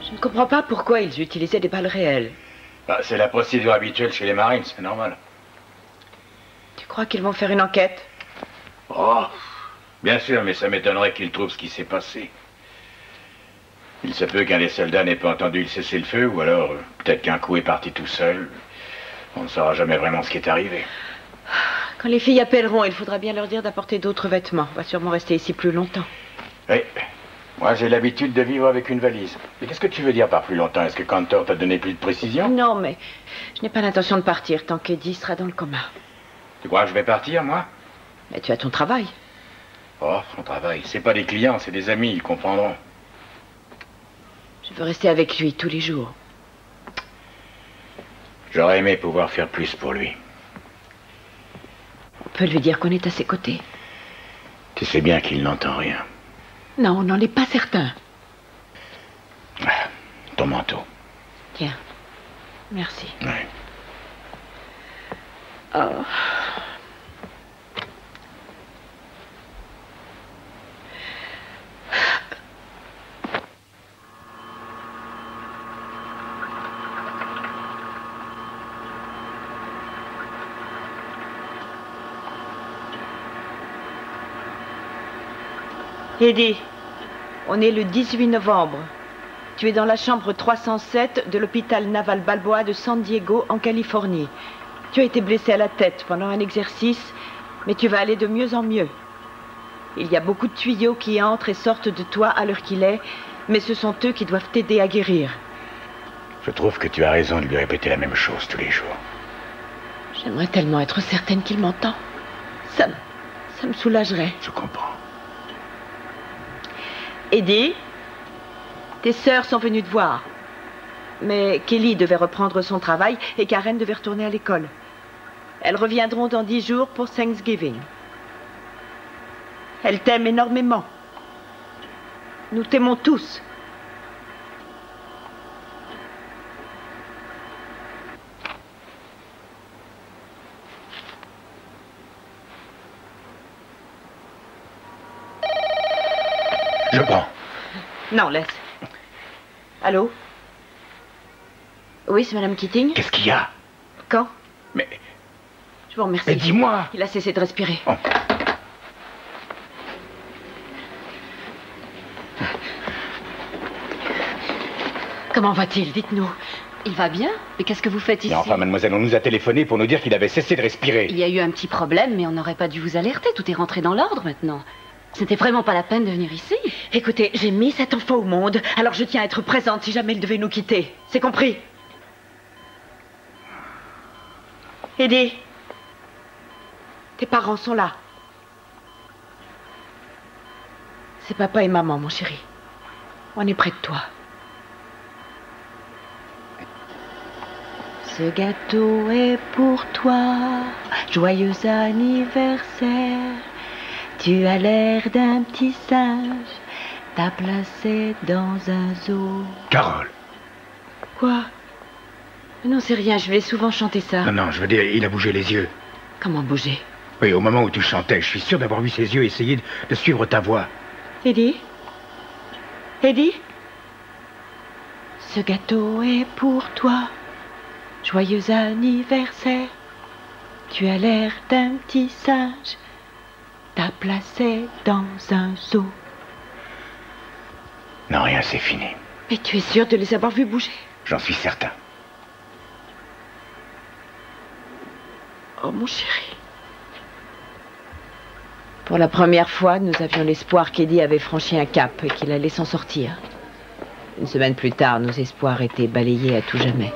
Je ne comprends pas pourquoi ils utilisaient des balles réelles. Bah, c'est la procédure habituelle chez les Marines, c'est normal. Tu crois qu'ils vont faire une enquête? Oh, bien sûr, mais ça m'étonnerait qu'ils trouvent ce qui s'est passé. Il se peut qu'un des soldats n'ait pas entendu le cessez-le-feu, ou alors peut-être qu'un coup est parti tout seul. On ne saura jamais vraiment ce qui est arrivé. Quand les filles appelleront, il faudra bien leur dire d'apporter d'autres vêtements. On va sûrement rester ici plus longtemps. Oui. Moi, j'ai l'habitude de vivre avec une valise. Mais qu'est-ce que tu veux dire par plus longtemps? Est-ce que Cantor t'a donné plus de précision? Non, mais je n'ai pas l'intention de partir tant qu'Eddie sera dans le coma. Tu crois que je vais partir, moi? Mais tu as ton travail. Oh, son travail. C'est pas des clients, c'est des amis, ils comprendront. Je veux rester avec lui tous les jours. J'aurais aimé pouvoir faire plus pour lui. On peut lui dire qu'on est à ses côtés. Tu sais bien qu'il n'entend rien. Non, on n'en est pas certain. Ah, ton manteau. Tiens. Merci. Oui. Oh. Eddie, on est le 18 novembre. Tu es dans la chambre 307 de l'hôpital naval Balboa de San Diego, en Californie. Tu as été blessé à la tête pendant un exercice, mais tu vas aller de mieux en mieux. Il y a beaucoup de tuyaux qui entrent et sortent de toi à l'heure qu'il est, mais ce sont eux qui doivent t'aider à guérir. Je trouve que tu as raison de lui répéter la même chose tous les jours. J'aimerais tellement être certaine qu'il m'entend. Ça me soulagerait. Je comprends. Eddie, Tes sœurs sont venues te voir. Mais Kelly devait reprendre son travail et Karen devait retourner à l'école. Elles reviendront dans 10 jours pour Thanksgiving. Elles t'aiment énormément. Nous t'aimons tous. Je prends. Non, laisse. Allô? Oui, c'est Madame Keating? Qu'est-ce qu'il y a? Quand? Mais... Je vous remercie. Mais dis-moi! Il a cessé de respirer. Oh. Comment va-t-il? Dites-nous. Il va bien? Mais qu'est-ce que vous faites ici? Mais enfin, mademoiselle, on nous a téléphoné pour nous dire qu'il avait cessé de respirer. Il y a eu un petit problème, mais on n'aurait pas dû vous alerter. Tout est rentré dans l'ordre maintenant. C'était vraiment pas la peine de venir ici. Écoutez, j'ai mis cet enfant au monde, alors je tiens à être présente si jamais il devait nous quitter. C'est compris? Eddie, tes parents sont là. C'est papa et maman, mon chéri. On est près de toi. Ce gâteau est pour toi, joyeux anniversaire. Tu as l'air d'un petit singe, t'as placé dans un zoo. Carole. Quoi? Non, c'est rien, je vais souvent chanter ça. Non, je veux dire, il a bougé les yeux. Comment bouger? Oui, au moment où tu chantais, je suis sûr d'avoir vu ses yeux essayer de suivre ta voix. Eddie? Eddie? Ce gâteau est pour toi, joyeux anniversaire. Tu as l'air d'un petit singe, t'as placé dans un zoo. Non, rien, c'est fini. Mais tu es sûr de les avoir vus bouger? J'en suis certain. Oh, mon chéri. Pour la première fois, nous avions l'espoir qu'Eddie avait franchi un cap et qu'il allait s'en sortir. Une semaine plus tard, nos espoirs étaient balayés à tout jamais.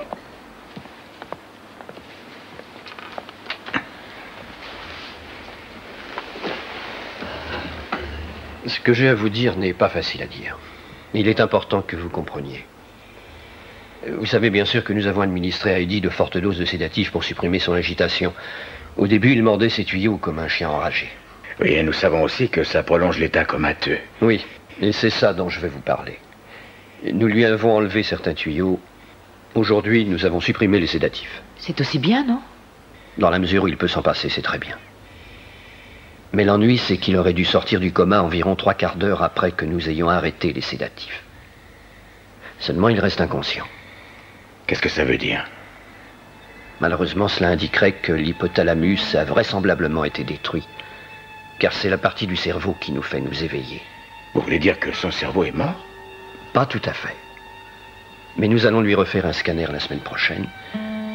Ce que j'ai à vous dire n'est pas facile à dire. Il est important que vous compreniez. Vous savez bien sûr que nous avons administré à Eddie de fortes doses de sédatifs pour supprimer son agitation. Au début, il mordait ses tuyaux comme un chien enragé. Oui, et nous savons aussi que ça prolonge l'état comateux. Oui, et c'est ça dont je vais vous parler. Nous lui avons enlevé certains tuyaux. Aujourd'hui, nous avons supprimé les sédatifs. C'est aussi bien, non? Dans la mesure où il peut s'en passer, c'est très bien. Mais l'ennui, c'est qu'il aurait dû sortir du coma environ 3/4 d'heure après que nous ayons arrêté les sédatifs. Seulement, il reste inconscient. Qu'est-ce que ça veut dire? Malheureusement, cela indiquerait que l'hypothalamus a vraisemblablement été détruit. Car c'est la partie du cerveau qui nous fait nous éveiller. Vous voulez dire que son cerveau est mort? Pas tout à fait. Mais nous allons lui refaire un scanner la semaine prochaine.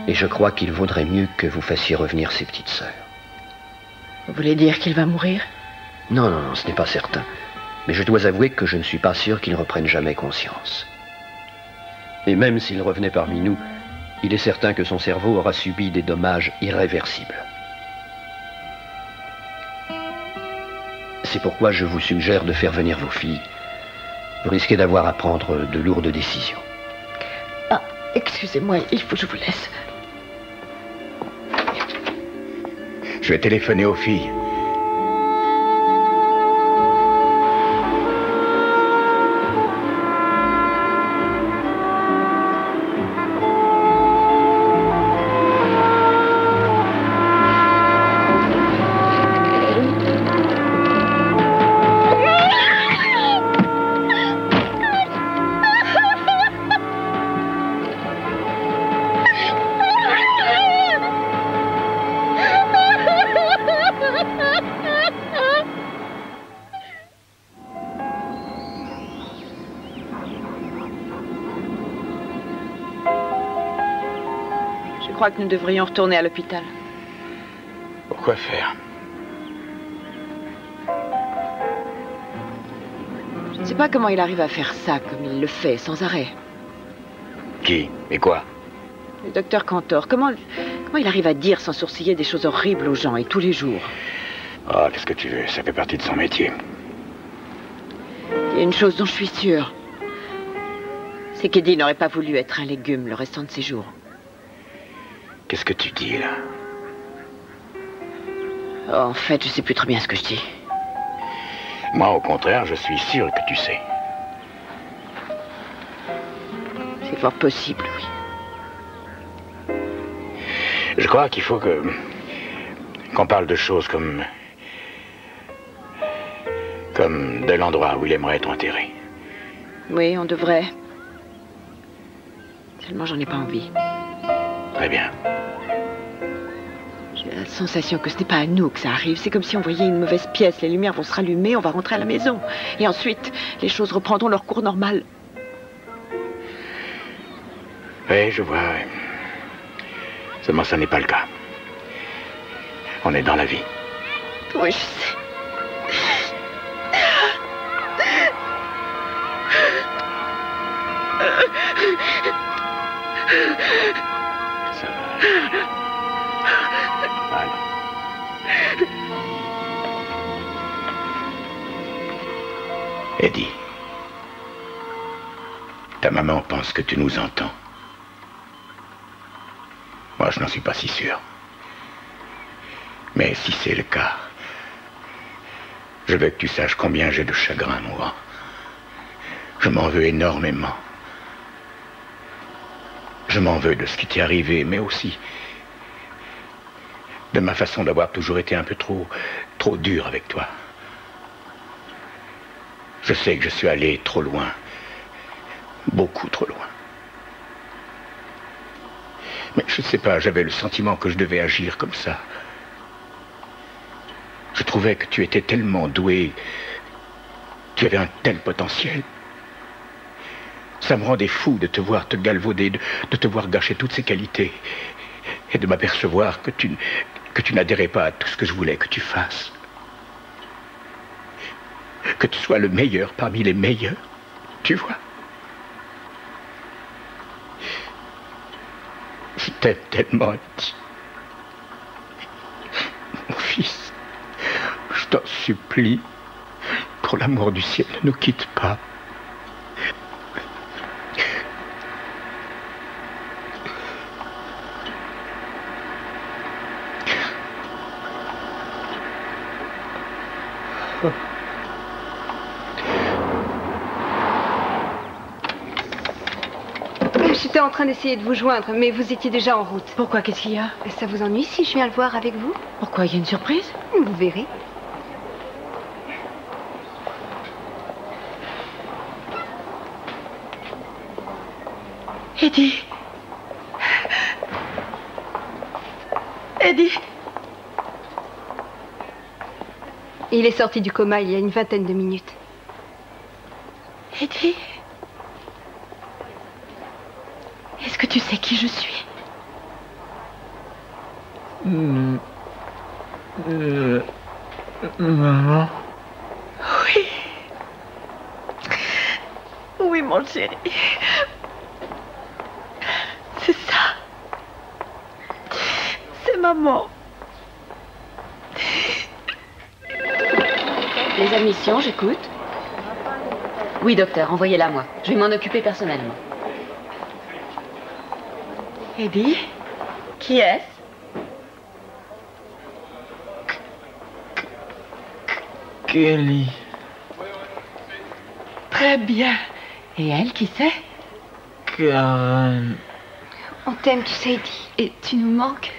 Et je crois qu'il vaudrait mieux que vous fassiez revenir ses petites sœurs. Vous voulez dire qu'il va mourir? Non, ce n'est pas certain. Mais je dois avouer que je ne suis pas sûr qu'il reprenne jamais conscience. Et même s'il revenait parmi nous, il est certain que son cerveau aura subi des dommages irréversibles. C'est pourquoi je vous suggère de faire venir vos filles. Vous risquez d'avoir à prendre de lourdes décisions. Ah, excusez-moi, il faut que je vous laisse. Je vais téléphoner aux filles. Je crois que nous devrions retourner à l'hôpital. Pourquoi faire? Je ne sais pas comment il arrive à faire ça, comme il le fait, sans arrêt. Qui? Et quoi? Le docteur Cantor, comment il arrive à dire sans sourciller des choses horribles aux gens, et tous les jours? Ah, qu'est-ce que tu veux? Ça fait partie de son métier. Il y a une chose dont je suis sûre. C'est qu'Eddie n'aurait pas voulu être un légume le restant de ses jours. Qu'est-ce que tu dis, là? Oh, en fait, je sais plus très bien ce que je dis. Moi, au contraire, je suis sûr que tu sais. C'est fort possible, oui. Je crois qu'il faut qu'on parle de choses comme de l'endroit où il aimerait être enterré. Oui, on devrait. Seulement, j'en ai pas envie. Très bien. J'ai la sensation que ce n'est pas à nous que ça arrive. C'est comme si on voyait une mauvaise pièce. Les lumières vont se rallumer, on va rentrer à la maison. Et ensuite, les choses reprendront leur cours normal. Oui, je vois. Oui. Seulement, ça n'est pas le cas. On est dans la vie. Oui, je sais. Ça va. Voilà. Eddie, ta maman pense que tu nous entends. Moi, je n'en suis pas si sûr. Mais si c'est le cas, je veux que tu saches combien j'ai de chagrin, moi. Je m'en veux énormément. Je m'en veux de ce qui t'est arrivé, mais aussi de ma façon d'avoir toujours été un peu trop dur avec toi. Je sais que je suis allé trop loin. Beaucoup trop loin. Mais je ne sais pas, j'avais le sentiment que je devais agir comme ça. Je trouvais que tu étais tellement doué. Tu avais un tel potentiel. Ça me rendait fou de te voir te galvauder, de te voir gâcher toutes ces qualités. Et de m'apercevoir que tu n'adhérais pas à tout ce que je voulais que tu fasses. Que tu sois le meilleur parmi les meilleurs. Tu vois? Je t'aime tellement, Eddie. Mon fils, je t'en supplie, pour l'amour du ciel, ne nous quitte pas. J'étais en train d'essayer de vous joindre, mais vous étiez déjà en route. Pourquoi? Qu'est-ce qu'il y a? Ça vous ennuie si je viens le voir avec vous? Pourquoi? Il y a une surprise? Vous verrez. Eddie. Eddie. Il est sorti du coma il y a une vingtaine de minutes. Eddie. Est-ce que tu sais qui je suis? Maman. Oui. Oui, mon chéri. C'est ça. C'est maman. Les admissions, j'écoute. Oui, docteur, envoyez-la moi. Je vais m'en occuper personnellement. Eddie, qui est-ce? Kelly. Très bien. Et elle, qui c'est? Karen. On t'aime, tu sais, Eddie. Et tu nous manques.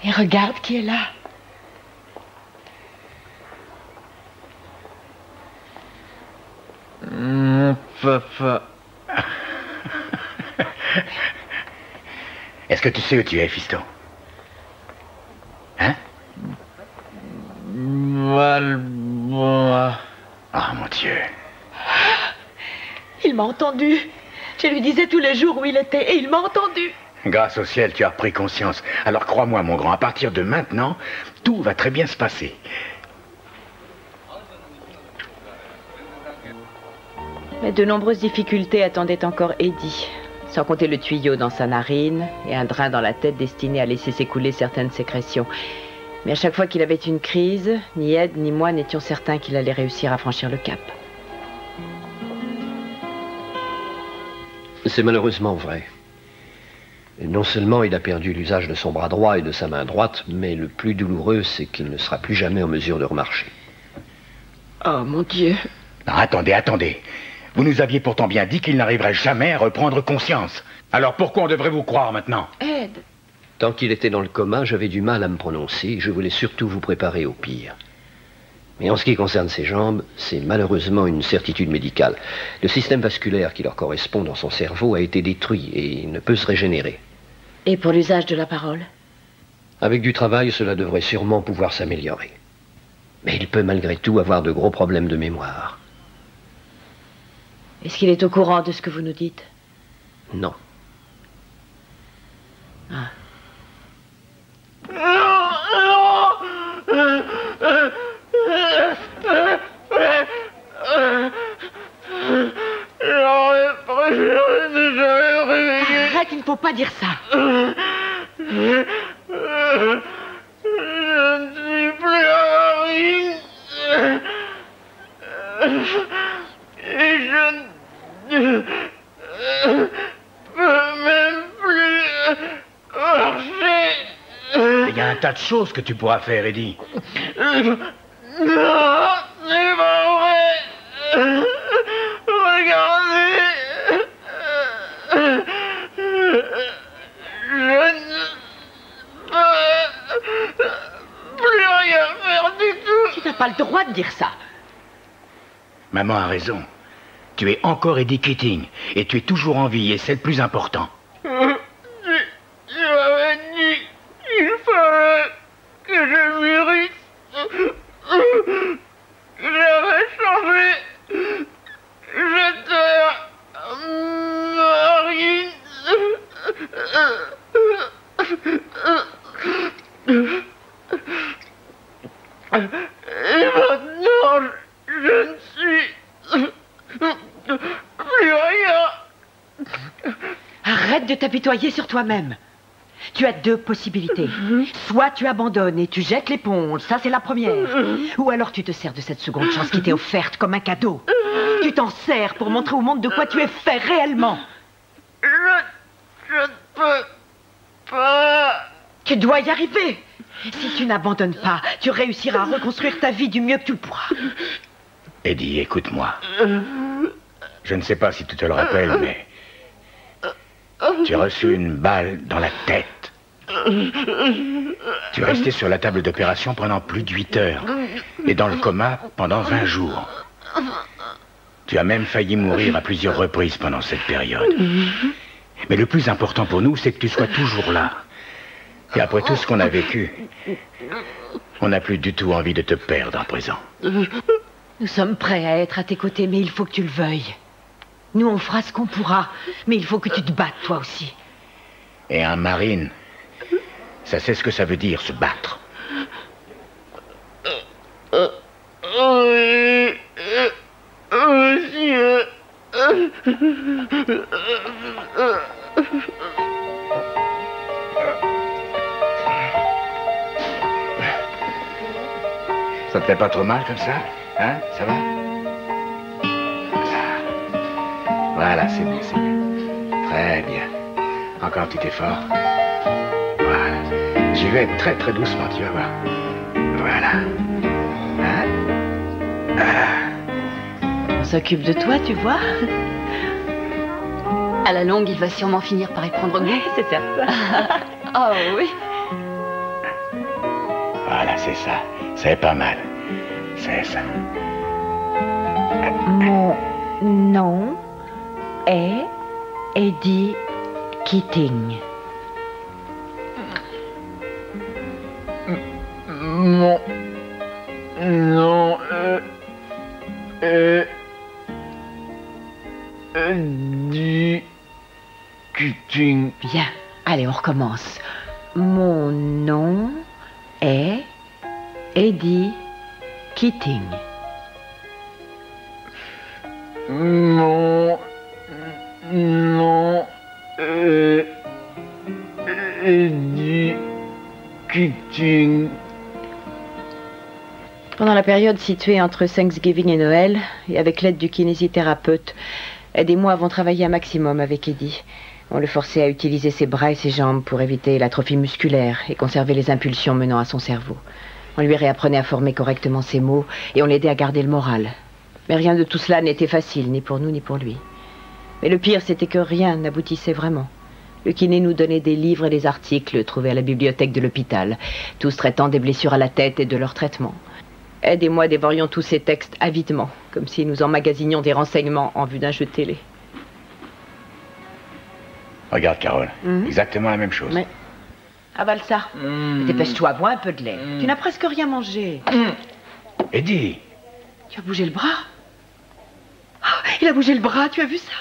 Et regarde qui est là. Mon papa. Est-ce que tu sais où tu es, fiston? Hein? Balboa. Ah, mon Dieu. Il m'a entendu. Je lui disais tous les jours où il était et il m'a entendu. Grâce au ciel, tu as repris conscience. Alors crois-moi, mon grand, à partir de maintenant, tout va très bien se passer. Mais de nombreuses difficultés attendaient encore Eddie. Sans compter le tuyau dans sa narine et un drain dans la tête destiné à laisser s'écouler certaines sécrétions. Mais à chaque fois qu'il avait une crise, ni Ed ni moi n'étions certains qu'il allait réussir à franchir le cap. C'est malheureusement vrai. Et non seulement il a perdu l'usage de son bras droit et de sa main droite, mais le plus douloureux, c'est qu'il ne sera plus jamais en mesure de remarcher. Oh, mon Dieu. Non, attendez. Vous nous aviez pourtant bien dit qu'il n'arriverait jamais à reprendre conscience. Alors pourquoi on devrait vous croire maintenant? Ed. Tant qu'il était dans le coma, j'avais du mal à me prononcer. Je voulais surtout vous préparer au pire. Mais en ce qui concerne ses jambes, c'est malheureusement une certitude médicale. Le système vasculaire qui leur correspond dans son cerveau a été détruit et il ne peut se régénérer. Et pour l'usage de la parole? Avec du travail, cela devrait sûrement pouvoir s'améliorer. Mais il peut malgré tout avoir de gros problèmes de mémoire. Est-ce qu'il est au courant de ce que vous nous dites? Non. Ah. Arrête, il ne faut pas dire ça. Je ne suis plus à Marine. Et je ne peux même plus marcher. Il y a un tas de choses que tu pourras faire, Eddie. Non, c'est pas vrai. Regardez. Je ne peux plus rien faire du tout. Tu n'as pas le droit de dire ça. Maman a raison. Tu es encore Eddie Keating, et tu es toujours en vie, et c'est le plus important. Tu m'avais dit qu'il fallait que je mûrisse. J'avais changé. J'étais Marine. Et maintenant, je ne suis plus rien. Arrête de t'apitoyer sur toi-même. Tu as deux possibilités. Soit tu abandonnes et tu jettes l'éponge, ça c'est la première. Ou alors tu te sers de cette seconde chance qui t'est offerte comme un cadeau. Tu t'en sers pour montrer au monde de quoi tu es fait réellement. Je ne peux pas. Tu dois y arriver. Si tu n'abandonnes pas, tu réussiras à reconstruire ta vie du mieux que tu le pourras. Eddie, écoute-moi. Je ne sais pas si tu te le rappelles, mais tu as reçu une balle dans la tête. Tu es resté sur la table d'opération pendant plus de 8 heures et dans le coma pendant 20 jours. Tu as même failli mourir à plusieurs reprises pendant cette période. Mais le plus important pour nous, c'est que tu sois toujours là. Et après tout ce qu'on a vécu, on n'a plus du tout envie de te perdre en présent. Nous sommes prêts à être à tes côtés, mais il faut que tu le veuilles. Nous, on fera ce qu'on pourra, mais il faut que tu te battes, toi aussi. Et un marine, ça sait ce que ça veut dire, se battre. Oui, monsieur. Ça te fait pas trop mal comme ça? Hein? Ça va? Voilà, c'est bien, c'est bien. Très bien. Encore un petit effort. Voilà. J'y vais très très doucement, tu vas voir. Voilà. Hein? On s'occupe de toi, tu vois. À la longue, il va sûrement finir par y prendre goût. C'est certain. Oh oui. Voilà, c'est ça. C'est pas mal. C'est ça. Mon nom est Eddie Keating. Mon nom est Eddie Keating. Bien, allez, on recommence. Mon nom est Eddie Keating. Mon nom est Eddie Keating. Pendant la période située entre Thanksgiving et Noël, et avec l'aide du kinésithérapeute, Ed et moi avons travaillé un maximum avec Eddie. On le forçait à utiliser ses bras et ses jambes pour éviter l'atrophie musculaire et conserver les impulsions menant à son cerveau. On lui réapprenait à former correctement ses mots et on l'aidait à garder le moral. Mais rien de tout cela n'était facile, ni pour nous ni pour lui. Mais le pire, c'était que rien n'aboutissait vraiment. Le kiné nous donnait des livres et des articles trouvés à la bibliothèque de l'hôpital, tous traitant des blessures à la tête et de leur traitement. Ed et moi dévorions tous ces textes avidement, comme si nous emmagasinions des renseignements en vue d'un jeu télé. Regarde, Carole, exactement la même chose. Mais... avale ça. Dépêche-toi, bois un peu de lait. Tu n'as presque rien mangé. Eddie! Tu as bougé le bras? Oh, il a bougé le bras, tu as vu ça?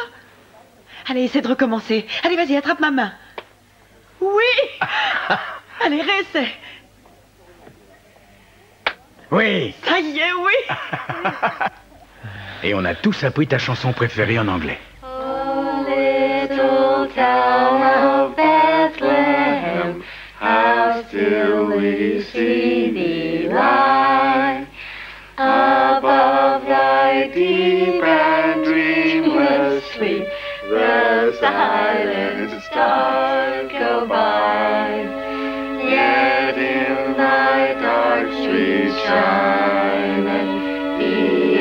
Allez, essaie de recommencer. Allez, vas-y, attrape ma main. Oui! Allez, réessaie. Oui! Ça y est, oui! Et on a tous appris ta chanson préférée en anglais. Little town of Bethlehem, how still we see thee lie. Above thy deep and dreamless sleep, the silent stars go by. Yet in thy dark streets shineth the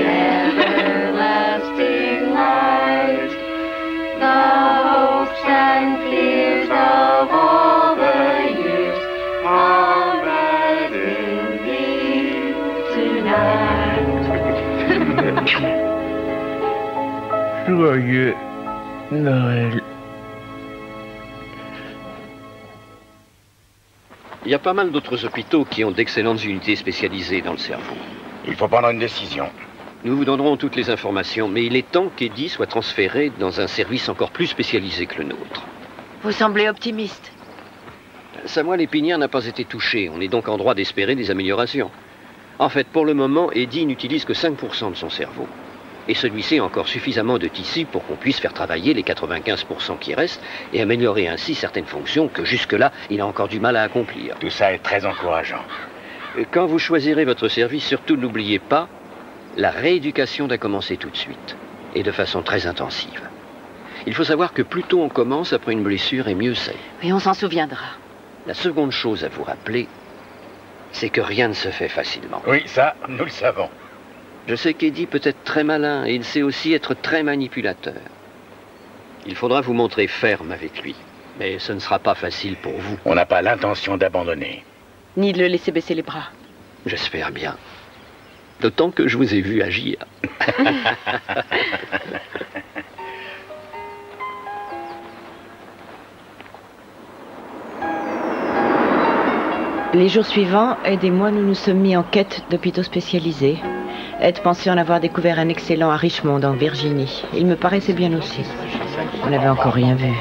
everlasting light. The hopes and fears of all the years are met in thee tonight. Joyeux Noël. Il y a pas mal d'autres hôpitaux qui ont d'excellentes unités spécialisées dans le cerveau. Il faut prendre une décision. Nous vous donnerons toutes les informations, mais il est temps qu'Eddie soit transféré dans un service encore plus spécialisé que le nôtre. Vous semblez optimiste. Sa moelle épinière n'a pas été touchée. On est donc en droit d'espérer des améliorations. En fait, pour le moment, Eddie n'utilise que 5% de son cerveau. Et celui-ci a encore suffisamment de tissu pour qu'on puisse faire travailler les 95% qui restent et améliorer ainsi certaines fonctions que jusque-là, il a encore du mal à accomplir. Tout ça est très encourageant. Quand vous choisirez votre service, surtout n'oubliez pas, la rééducation doit commencer tout de suite, et de façon très intensive. Il faut savoir que plus tôt on commence après une blessure, et mieux c'est. Et on s'en souviendra. La seconde chose à vous rappeler, c'est que rien ne se fait facilement. Oui, ça, nous le savons. Je sais qu'Eddie peut être très malin, et il sait aussi être très manipulateur. Il faudra vous montrer ferme avec lui, mais ce ne sera pas facile pour vous. On n'a pas l'intention d'abandonner. Ni de le laisser baisser les bras. J'espère bien. D'autant que je vous ai vu agir. Les jours suivants, Ed et moi, nous nous sommes mis en quête d'hôpitaux spécialisés. Ed pensait en avoir découvert un excellent à Richmond, en Virginie. Il me paraissait bien aussi. On n'avait encore rien vu.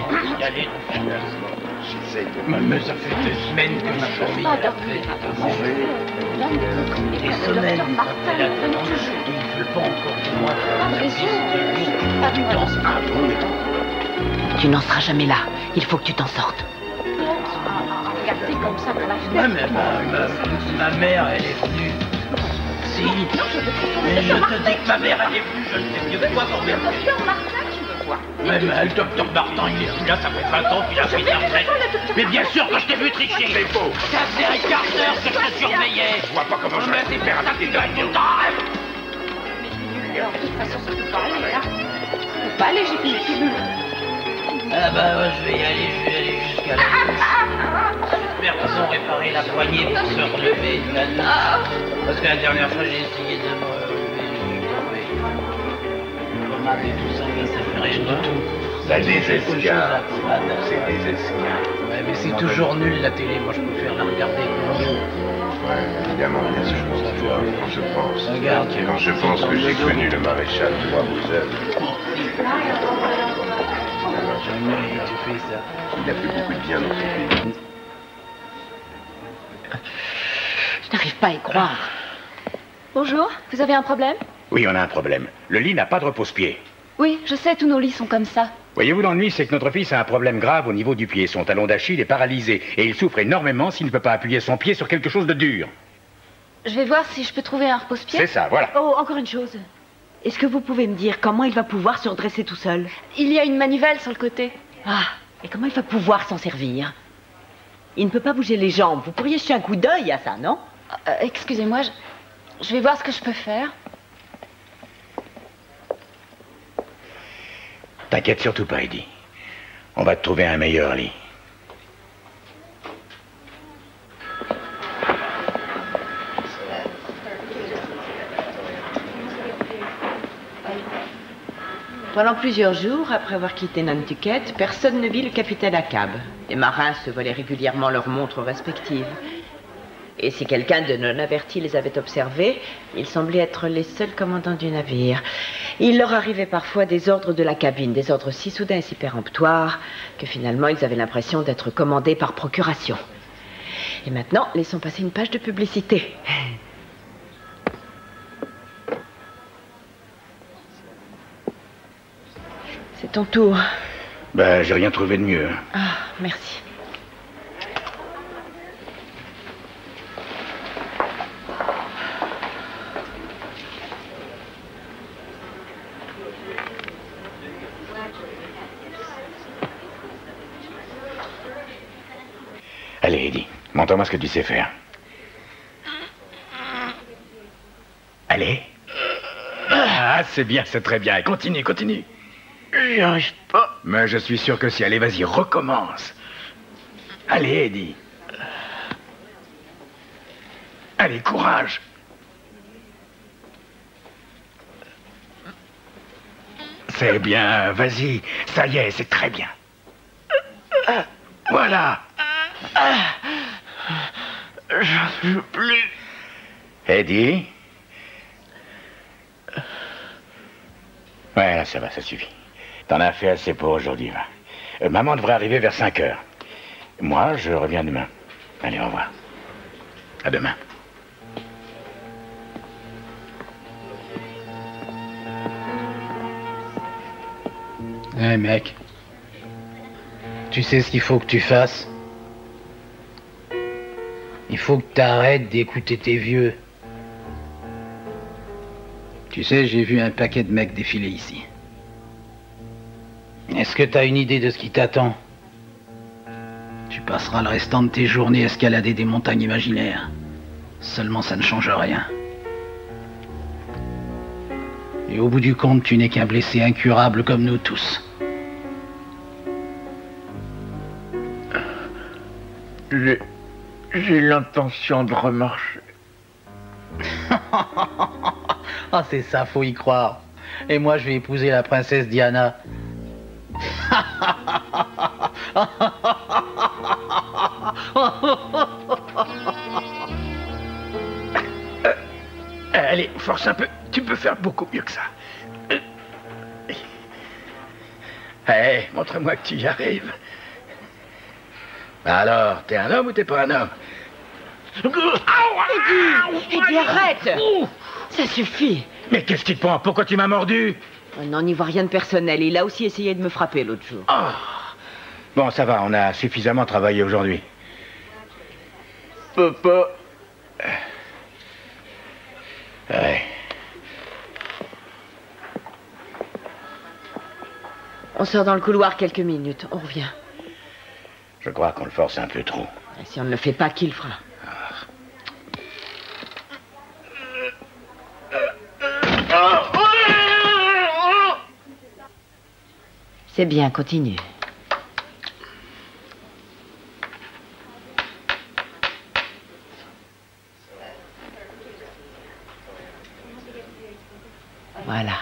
Mais ça fait des semaines que ma famille a fait à manger. Des semaines. Elle a tellement chaud, il ne veut pas encore de moi. Tu danses pas. Tu n'en seras jamais là. Il faut que tu t'en sortes. Regardez comme ça pour la Ouais, mais ma mère, elle est venue. Si. Mais je te dis que ma mère, elle est venue, je le sais mieux que toi pour bien. Docteur Martin, tu veux voir? Mais le docteur Martin, il est plus là, ça fait 20 ans qu'il a pris sa retraite. Mais bien sûr que je t'ai vu tricher. C'est faux. Ça faisait un quart d'heure que je te surveillais. Je vois pas comment je vais faire un petit Mais de toute façon, ça peut pas aller, hein. Ça peut pas aller, j'ai plus de pilule. Ah bah ouais, je vais y aller jusqu'à là. J'espère qu'ils ont réparé la poignée pour se relever de la nuit. Parce que la dernière fois, j'ai essayé de me relever, je suis tombé. Comment et tout ça, mais ça fait rien du tout. Ça désescale. C'est désescale. Ouais, mais c'est toujours nul la télé, moi je préfère la regarder. Ouais, évidemment, bien sûr, quand je pense. Regarde, Quand je pense que j'ai connu le maréchal de Boisbouzel. Tu fais ça. Il a fait beaucoup de bien dans son pays. Je n'arrive pas à y croire. Bonjour, vous avez un problème? Oui, on a un problème. Le lit n'a pas de repose-pied. Oui, je sais, tous nos lits sont comme ça. Voyez-vous, l'ennui, c'est que notre fils a un problème grave au niveau du pied. Son talon d'Achille est paralysé et il souffre énormément s'il ne peut pas appuyer son pied sur quelque chose de dur. Je vais voir si je peux trouver un repose-pied. C'est ça, voilà. Oh, encore une chose. Est-ce que vous pouvez me dire comment il va pouvoir se redresser tout seul? Il y a une manivelle sur le côté. Ah, et comment il va pouvoir s'en servir? Il ne peut pas bouger les jambes. Vous pourriez jeter un coup d'œil à ça, non? Excusez-moi, je vais voir ce que je peux faire. T'inquiète surtout pas, Eddie. On va te trouver un meilleur lit. Pendant plusieurs jours, après avoir quitté Nantucket, personne ne vit le capitaine à cab. Les marins se volaient régulièrement leurs montres respectives. Et si quelqu'un de non averti les avait observés, ils semblaient être les seuls commandants du navire. Il leur arrivait parfois des ordres de la cabine, des ordres si soudains et si péremptoires que finalement ils avaient l'impression d'être commandés par procuration. Et maintenant, laissons passer une page de publicité. C'est ton tour. Ben, j'ai rien trouvé de mieux. Ah, merci. Allez, Eddie, montre-moi ce que tu sais faire. Allez. Ah, c'est bien, c'est très bien. Continue, continue. J'y arrive pas. Mais je suis sûr que si. Allez, vas-y, recommence. Allez, Eddie. Allez, courage. C'est bien, vas-y. Ça y est, c'est très bien. Voilà. J'en peux plus. Eddie. Ouais, là, ça va, ça suffit. T'en as fait assez pour aujourd'hui, va. Maman devrait arriver vers 5 heures. Moi, je reviens demain. Allez, au revoir. À demain. Hé, mec. Tu sais ce qu'il faut que tu fasses? Il faut que t'arrêtes d'écouter tes vieux. Tu sais, j'ai vu un paquet de mecs défiler ici. Est-ce que t'as une idée de ce qui t'attend? Tu passeras le restant de tes journées à escalader des montagnes imaginaires. Seulement ça ne change rien. Et au bout du compte, tu n'es qu'un blessé incurable comme nous tous. J'ai l'intention de remarcher. Ah, c'est ça, faut y croire. Et moi, je vais épouser la princesse Diana. Allez, force un peu. Tu peux faire beaucoup mieux que ça. Hé, montre-moi que tu y arrives. Alors, t'es un homme ou t'es pas un homme? Eddie, arrête! Ça suffit. Mais qu'est-ce qui te prend? Pourquoi tu m'as mordu? Non, n'y voit rien de personnel. Il a aussi essayé de me frapper l'autre jour. Oh. Bon, ça va, on a suffisamment travaillé aujourd'hui. Papa. Ouais. On sort dans le couloir quelques minutes. On revient. Je crois qu'on le force un peu trop. Et si on ne le fait pas, qui le fera? C'est bien, continue. Voilà,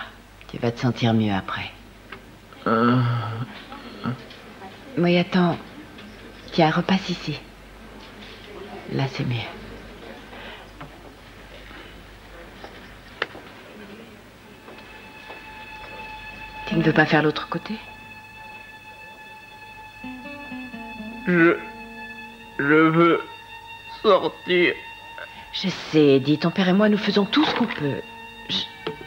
tu vas te sentir mieux après. Oui, attends. Tiens, repasse ici. Là, c'est mieux. Tu ne veux pas faire l'autre côté? Je veux sortir. Je sais, Eddie, ton père et moi, nous faisons tout ce qu'on peut.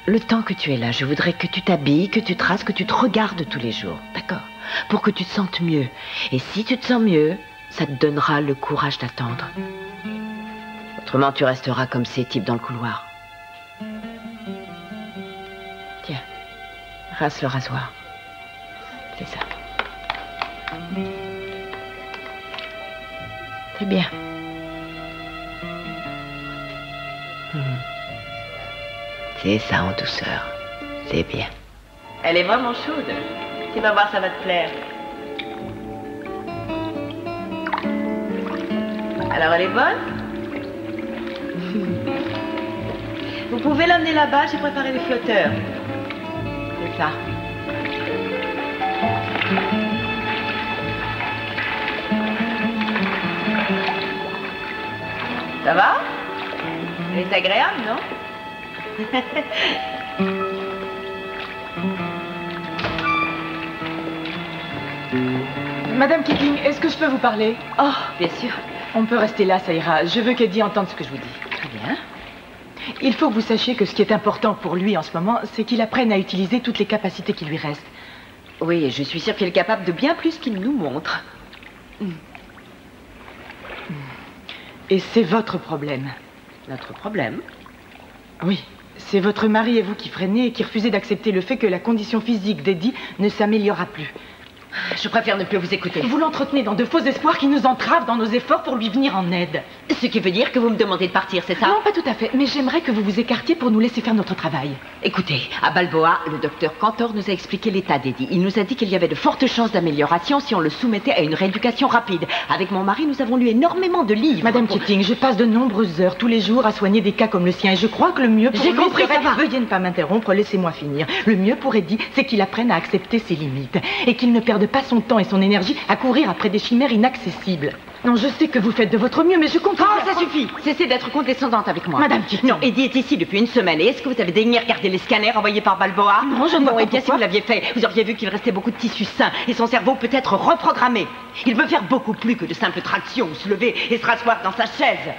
Le temps que tu es là, je voudrais que tu t'habilles, que tu traces, que tu te regardes tous les jours, d'accord? Pour que tu te sentes mieux. Et si tu te sens mieux, ça te donnera le courage d'attendre. Autrement, tu resteras comme ces types dans le couloir. Rase le rasoir. C'est ça. C'est bien. C'est ça en douceur. C'est bien. Elle est vraiment chaude. Tu vas voir, ça va te plaire. Alors, elle est bonne? Vous pouvez l'amener là-bas, j'ai préparé les flotteurs. C'est ça. Ça va? Elle est agréable, non? Madame Keating, est-ce que je peux vous parler? Oh, bien sûr. On peut rester là, ça ira. Je veux qu'Eddie entende ce que je vous dis. Très bien. Il faut que vous sachiez que ce qui est important pour lui en ce moment, c'est qu'il apprenne à utiliser toutes les capacités qui lui restent. Oui, je suis sûre qu'il est capable de bien plus qu'il nous montre. Et c'est votre problème. Notre problème? Oui. C'est votre mari et vous qui freinez et qui refusez d'accepter le fait que la condition physique d'Eddie ne s'améliorera plus. Je préfère ne plus vous écouter. Vous l'entretenez dans de faux espoirs qui nous entravent dans nos efforts pour lui venir en aide. Ce qui veut dire que vous me demandez de partir, c'est ça? Non, pas tout à fait, mais j'aimerais que vous vous écartiez pour nous laisser faire notre travail. Écoutez, à Balboa, le docteur Cantor nous a expliqué l'état d'Eddie. Il nous a dit qu'il y avait de fortes chances d'amélioration si on le soumettait à une rééducation rapide. Avec mon mari, nous avons lu énormément de livres. Madame Keating, je passe de nombreuses heures tous les jours à soigner des cas comme le sien et je crois que le mieux pour lui... J'ai compris, ça va. Veuillez ne pas m'interrompre, laissez-moi finir. Le mieux pour Eddie, c'est qu'il apprenne à accepter ses limites et qu'il ne perde pas son temps et son énergie à courir après des chimères inaccessibles. Non, je sais que vous faites de votre mieux, mais je comprends... Oh, ça suffit. Cessez d'être condescendante avec moi. Madame Keating. Non, Eddie est ici depuis une semaine. Et est-ce que vous avez daigné regarder les scanners envoyés par Balboa? Non, je ne vois pas Eh bien, si vous l'aviez fait, vous auriez vu qu'il restait beaucoup de tissus sains et son cerveau peut être reprogrammé. Il peut faire beaucoup plus que de simples tractions ou se lever et se rasseoir dans sa chaise.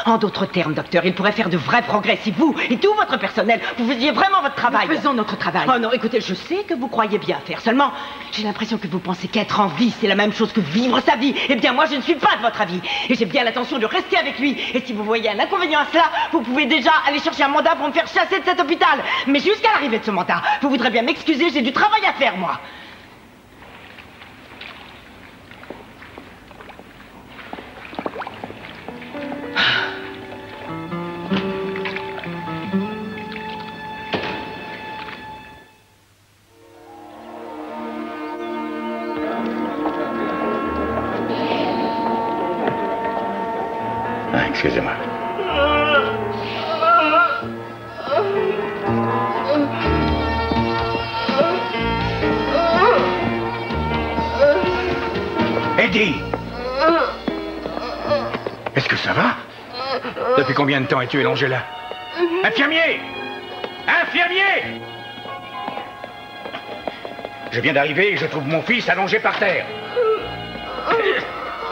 En d'autres termes, docteur, il pourrait faire de vrais progrès si vous et tout votre personnel, vous faisiez vraiment votre travail. Nous faisons notre travail. Oh non, écoutez, je sais que vous croyez bien faire. Seulement, j'ai l'impression que vous pensez qu'être en vie, c'est la même chose que vivre sa vie. Eh bien, moi, je ne suis pas de votre avis. Et j'ai bien l'intention de rester avec lui. Et si vous voyez un inconvénient à cela, vous pouvez déjà aller chercher un mandat pour me faire chasser de cet hôpital. Mais jusqu'à l'arrivée de ce mandat, vous voudrez bien m'excuser, j'ai du travail à faire, moi. Excusez-moi. Eddie! Est-ce que ça va? Depuis combien de temps es-tu élongé là? Infirmier! Infirmier! Je viens d'arriver et je trouve mon fils allongé par terre.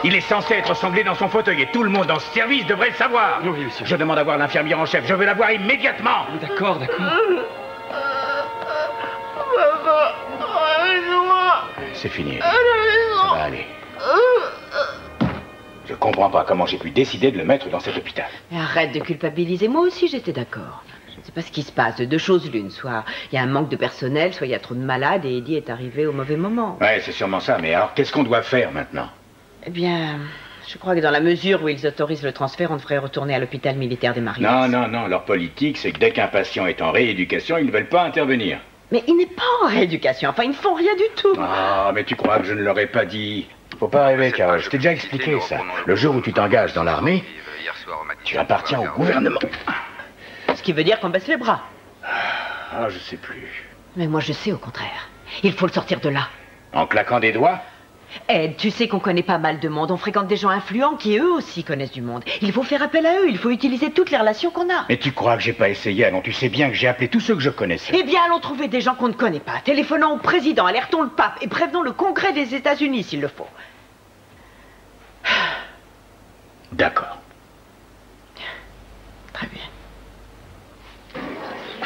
Il est censé être sanglé dans son fauteuil et tout le monde dans ce service devrait le savoir. Oui, monsieur. Je demande à voir l'infirmière en chef. Je veux la voir immédiatement. D'accord, d'accord. Papa, aide-moi. C'est fini. Ça va aller. Je comprends pas comment j'ai pu décider de le mettre dans cet hôpital. Mais arrête de culpabiliser. Moi aussi, j'étais d'accord. Je ne sais pas ce qui se passe. De deux choses l'une. Soit il y a un manque de personnel, soit il y a trop de malades et Eddie est arrivé au mauvais moment. Ouais, c'est sûrement ça. Mais alors, qu'est-ce qu'on doit faire maintenant? Eh bien, je crois que dans la mesure où ils autorisent le transfert, on devrait retourner à l'hôpital militaire des Marines. Non, non, non. Leur politique, c'est que dès qu'un patient est en rééducation, ils ne veulent pas intervenir. Mais il n'est pas en rééducation. Enfin, ils ne font rien du tout. Ah, mais tu crois que je ne leur ai pas dit? Faut pas rêver, Carole. Je t'ai déjà expliqué ça. Le jour où tu t'engages dans l'armée, tu appartiens au gouvernement. Ce qui veut dire qu'on baisse les bras. Ah, je sais plus. Mais moi, je sais au contraire. Il faut le sortir de là. En claquant des doigts? Ed, tu sais qu'on connaît pas mal de monde. On fréquente des gens influents qui, eux aussi, connaissent du monde. Il faut faire appel à eux. Il faut utiliser toutes les relations qu'on a. Mais tu crois que j'ai pas essayé? Non, tu sais bien que j'ai appelé tous ceux que je connaissais. Eh bien, allons trouver des gens qu'on ne connaît pas. Téléphonons au président, alertons le pape et prévenons le Congrès des États-Unis s'il le faut. D'accord. Très bien.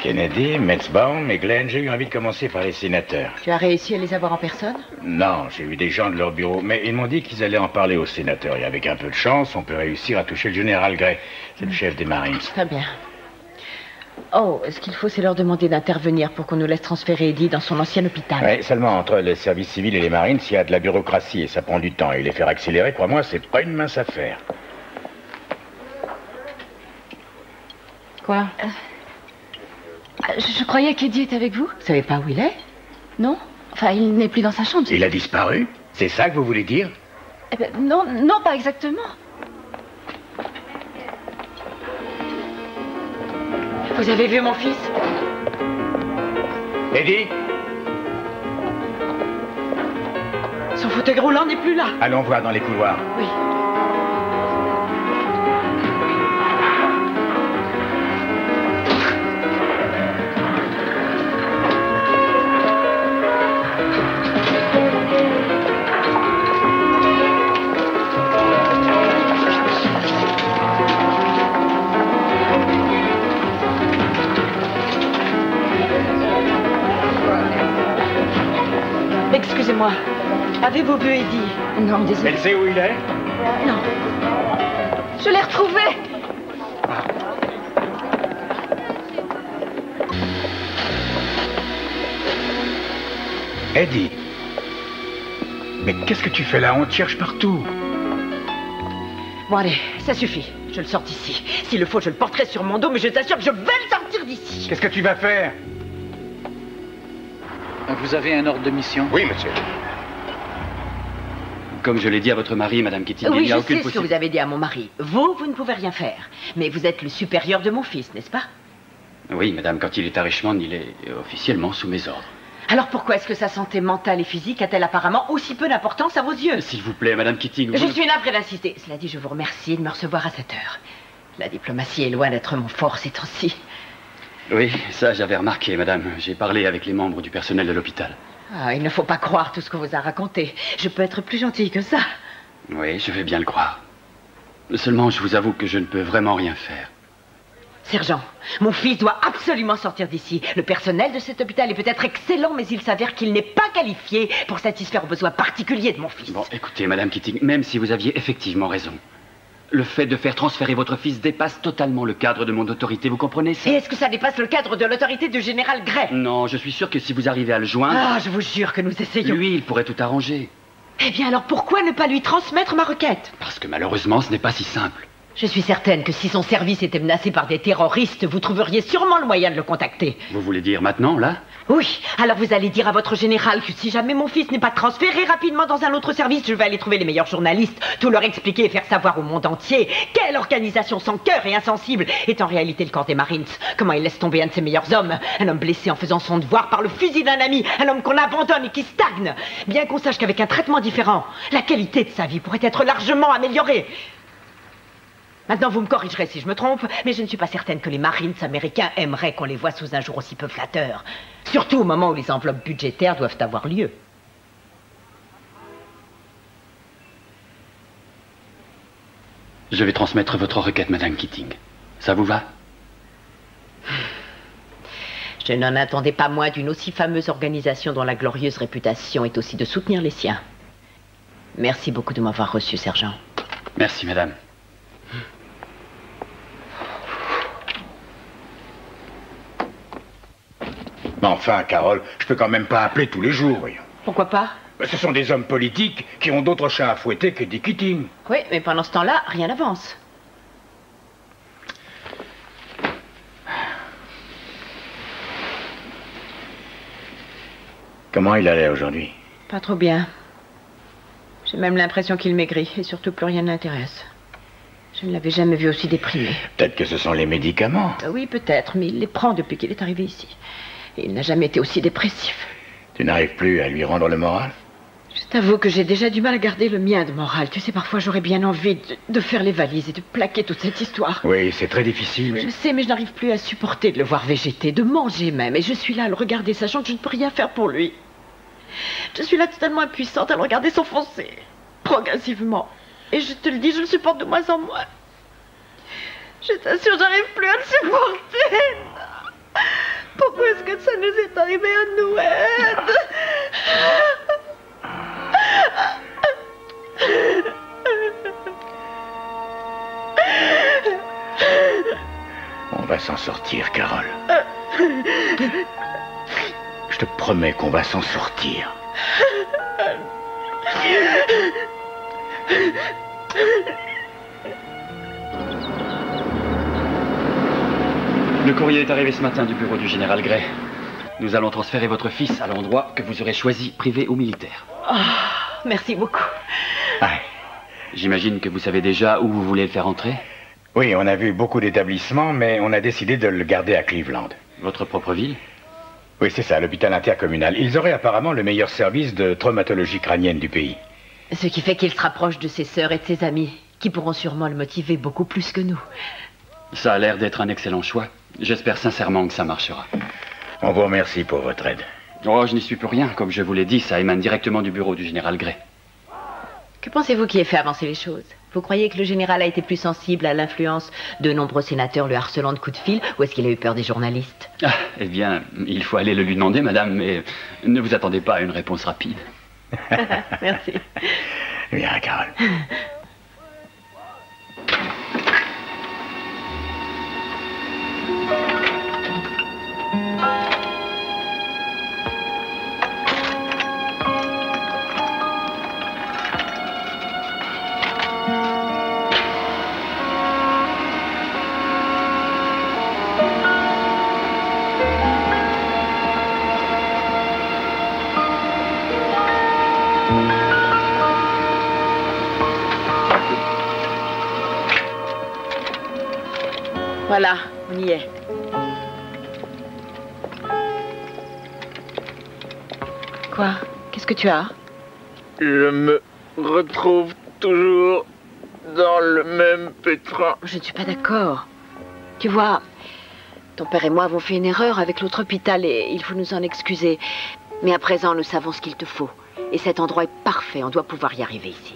Kennedy, Metzbaum et Glenn, j'ai eu envie de commencer par les sénateurs. Tu as réussi à les avoir en personne? Non, j'ai eu des gens de leur bureau, mais ils m'ont dit qu'ils allaient en parler aux sénateurs. Et avec un peu de chance, on peut réussir à toucher le général Gray. C'est le chef des Marines. Très bien. Oh, ce qu'il faut, c'est leur demander d'intervenir pour qu'on nous laisse transférer Eddie dans son ancien hôpital. Oui, seulement entre le service civil et les Marines, il y a de la bureaucratie et ça prend du temps. Et les faire accélérer, crois-moi, c'est pas une mince affaire. Quoi? Je croyais qu'Eddie était avec vous. Vous savez pas où il est? Non. Enfin, il n'est plus dans sa chambre. Il a disparu? C'est ça que vous voulez dire? Eh ben, non, non, pas exactement. Vous avez vu mon fils? Eddie? Son fauteuil roulant n'est plus là. Allons voir dans les couloirs. Oui. Excusez-moi, avez-vous vu Eddie? Non, désolé. Elle sait où il est? Non. Je l'ai retrouvé. Eddie. Mais qu'est-ce que tu fais là? On te cherche partout. Bon allez, ça suffit. Je le sors d'ici. S'il le faut, je le porterai sur mon dos, mais je t'assure que je vais le sortir d'ici. Qu'est-ce que tu vas faire? Vous avez un ordre de mission? Oui, monsieur. Comme je l'ai dit à votre mari, Madame Keating, Oui, il n'y a je aucune sais ce que possibilité... vous avez dit à mon mari. Vous ne pouvez rien faire. Mais vous êtes le supérieur de mon fils, n'est-ce pas? Oui, Madame, quand il est à Richmond, il est officiellement sous mes ordres. Alors pourquoi est-ce que sa santé mentale et physique a-t-elle apparemment aussi peu d'importance à vos yeux? S'il vous plaît, Madame Keating, Je suis navrée d'insister. Cela dit, je vous remercie de me recevoir à cette heure. La diplomatie est loin d'être mon fort ces temps-ci. Oui, ça j'avais remarqué, Madame. J'ai parlé avec les membres du personnel de l'hôpital. Ah, il ne faut pas croire tout ce qu'on vous a raconté. Je peux être plus gentille que ça. Oui, je vais bien le croire. Seulement, je vous avoue que je ne peux vraiment rien faire. Sergent, mon fils doit absolument sortir d'ici. Le personnel de cet hôpital est peut-être excellent, mais il s'avère qu'il n'est pas qualifié pour satisfaire aux besoins particuliers de mon fils. Bon, écoutez, Madame Keating, même si vous aviez effectivement raison, le fait de faire transférer votre fils dépasse totalement le cadre de mon autorité, vous comprenez ça? Et est-ce que ça dépasse le cadre de l'autorité du général Gray? Non, je suis sûr que si vous arrivez à le joindre... Ah, je vous jure que nous essayons. Lui, il pourrait tout arranger. Eh bien alors pourquoi ne pas lui transmettre ma requête? Parce que malheureusement, ce n'est pas si simple. Je suis certaine que si son service était menacé par des terroristes, vous trouveriez sûrement le moyen de le contacter. Vous voulez dire maintenant, là? Oui, alors vous allez dire à votre général que si jamais mon fils n'est pas transféré rapidement dans un autre service, je vais aller trouver les meilleurs journalistes, tout leur expliquer et faire savoir au monde entier quelle organisation sans cœur et insensible est en réalité le corps des Marines. Comment il laisse tomber un de ses meilleurs hommes, un homme blessé en faisant son devoir par le fusil d'un ami, un homme qu'on abandonne et qui stagne. Bien qu'on sache qu'avec un traitement différent, la qualité de sa vie pourrait être largement améliorée. Maintenant, vous me corrigerez si je me trompe, mais je ne suis pas certaine que les Marines américains aimeraient qu'on les voie sous un jour aussi peu flatteur. Surtout au moment où les enveloppes budgétaires doivent avoir lieu. Je vais transmettre votre requête, Madame Keating. Ça vous va? Je n'en attendais pas moins d'une aussi fameuse organisation dont la glorieuse réputation est aussi de soutenir les siens. Merci beaucoup de m'avoir reçu, sergent. Merci, Madame. Mais enfin, Carole, je peux quand même pas appeler tous les jours, voyons. Pourquoi pas? Ce sont des hommes politiques qui ont d'autres chats à fouetter que des Keating. Oui, mais pendant ce temps-là, rien n'avance. Comment il allait aujourd'hui? Pas trop bien. J'ai même l'impression qu'il maigrit et surtout plus rien ne l'intéresse. Je ne l'avais jamais vu aussi déprimé. Peut-être que ce sont les médicaments. Oui, peut-être, mais il les prend depuis qu'il est arrivé ici. Et il n'a jamais été aussi dépressif. Tu n'arrives plus à lui rendre le moral? Je t'avoue que j'ai déjà du mal à garder le mien de moral. Tu sais, parfois j'aurais bien envie de faire les valises et de plaquer toute cette histoire. Oui, c'est très difficile. Je sais, mais je n'arrive plus à supporter de le voir végéter, de manger même. Et je suis là à le regarder, sachant que je ne peux rien faire pour lui. Je suis là totalement impuissante à le regarder s'enfoncer, progressivement. Et je te le dis, je le supporte de moins en moins. Je t'assure, j'arrive plus à le supporter. Pourquoi est-ce que ça nous est arrivé à nous, Ed? Mon va s'en sortir, Carole. Je te promets qu'on va s'en sortir. Le courrier est arrivé ce matin du bureau du général Gray. Nous allons transférer votre fils à l'endroit que vous aurez choisi, privé ou militaire. Oh, merci beaucoup. Ouais. J'imagine que vous savez déjà où vous voulez le faire entrer? Oui, on a vu beaucoup d'établissements, mais on a décidé de le garder à Cleveland. Votre propre ville? Oui, c'est ça, l'hôpital intercommunal. Ils auraient apparemment le meilleur service de traumatologie crânienne du pays. Ce qui fait qu'il se rapproche de ses sœurs et de ses amis, qui pourront sûrement le motiver beaucoup plus que nous. Ça a l'air d'être un excellent choix. J'espère sincèrement que ça marchera. On vous remercie pour votre aide. Oh, je n'y suis pour rien. Comme je vous l'ai dit, ça émane directement du bureau du général Gray. Que pensez-vous qui ait fait avancer les choses? Vous croyez que le général a été plus sensible à l'influence de nombreux sénateurs le harcelant de coups de fil, ou est-ce qu'il a eu peur des journalistes? Ah, eh bien, il faut aller le lui demander, madame, mais ne vous attendez pas à une réponse rapide. Merci. Bien, Carole. Voilà, on y est. Quoi? Qu'est-ce que tu as? Je me retrouve toujours dans le même pétrin. Je ne suis pas d'accord. Tu vois, ton père et moi avons fait une erreur avec l'autre hôpital et il faut nous en excuser. Mais à présent, nous savons ce qu'il te faut. Et cet endroit est parfait, on doit pouvoir y arriver ici.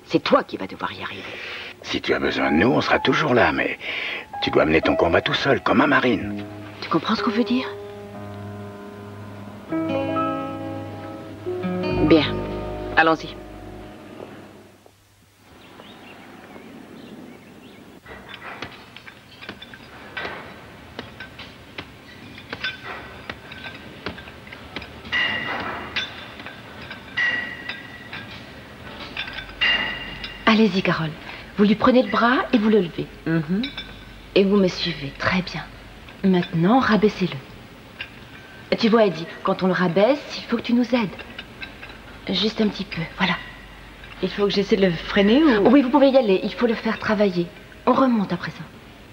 C'est toi qui vas devoir y arriver. Si tu as besoin de nous, on sera toujours là, mais tu dois mener ton combat tout seul, comme un marine. Tu comprends ce qu'on veut dire? Bien, allons-y. Allez-y, Carole. Vous lui prenez le bras et vous le levez. Et vous me suivez. Très bien. Maintenant, rabaissez-le. Tu vois, Eddie, quand on le rabaisse, il faut que tu nous aides. Juste un petit peu, voilà. Il faut que j'essaie de le freiner ou... Oui, vous pouvez y aller. Il faut le faire travailler. On remonte à présent.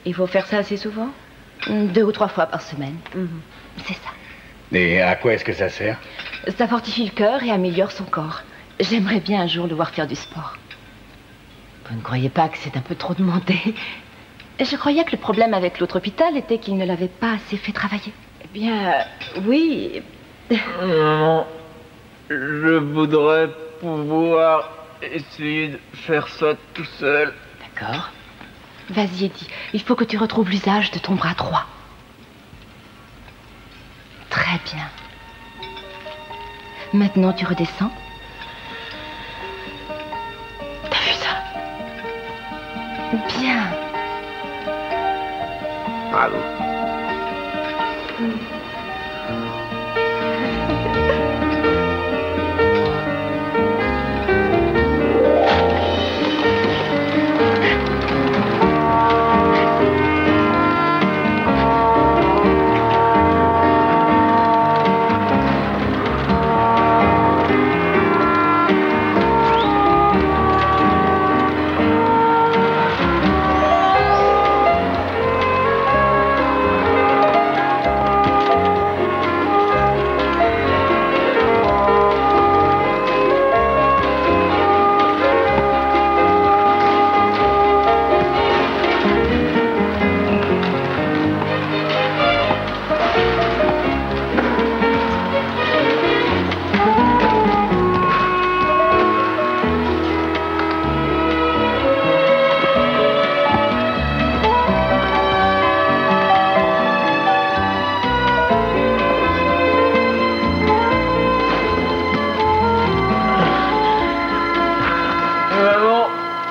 Il faut faire ça assez souvent? 2 ou 3 fois par semaine. C'est ça. Et à quoi est-ce que ça sert? Ça fortifie le cœur et améliore son corps. J'aimerais bien un jour le voir faire du sport. Vous ne croyez pas que c'est un peu trop demandé? Je croyais que le problème avec l'autre hôpital était qu'il ne l'avait pas assez fait travailler. Eh bien, oui. Maman, je voudrais pouvoir essayer de faire ça tout seul. D'accord. Vas-y, Eddie. Il faut que tu retrouves l'usage de ton bras droit. Très bien. Maintenant, tu redescends. T'as vu ça? Bien. Bravo.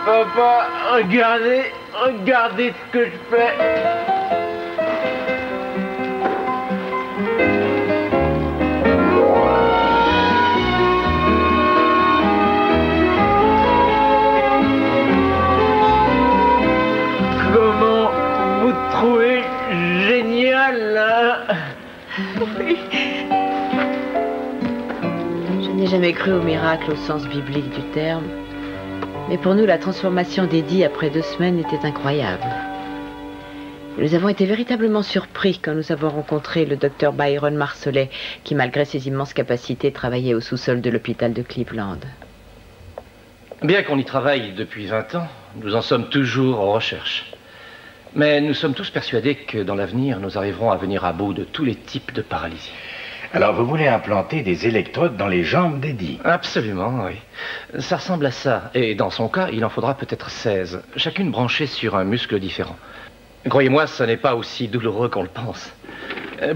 Papa, regardez ce que je fais. Oui. Je n'ai jamais cru au miracle au sens biblique du terme. Mais pour nous, la transformation d'Eddie après 2 semaines était incroyable. Nous avons été véritablement surpris quand nous avons rencontré le docteur Byron Marcelet, qui, malgré ses immenses capacités, travaillait au sous-sol de l'hôpital de Cleveland. Bien qu'on y travaille depuis 20 ans, nous en sommes toujours en recherche. Mais nous sommes tous persuadés que dans l'avenir, nous arriverons à venir à bout de tous les types de paralysie. Alors vous voulez implanter des électrodes dans les jambes d'Eddie? Absolument, oui. Ça ressemble à ça. Et dans son cas, il en faudra peut-être 16, chacune branchée sur un muscle différent. Croyez-moi, ce n'est pas aussi douloureux qu'on le pense.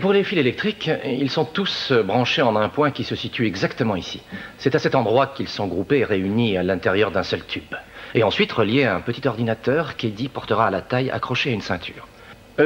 Pour les fils électriques, ils sont tous branchés en un point qui se situe exactement ici. C'est à cet endroit qu'ils sont groupés et réunis à l'intérieur d'un seul tube. Et ensuite reliés à un petit ordinateur qu'Eddie portera à la taille accroché à une ceinture.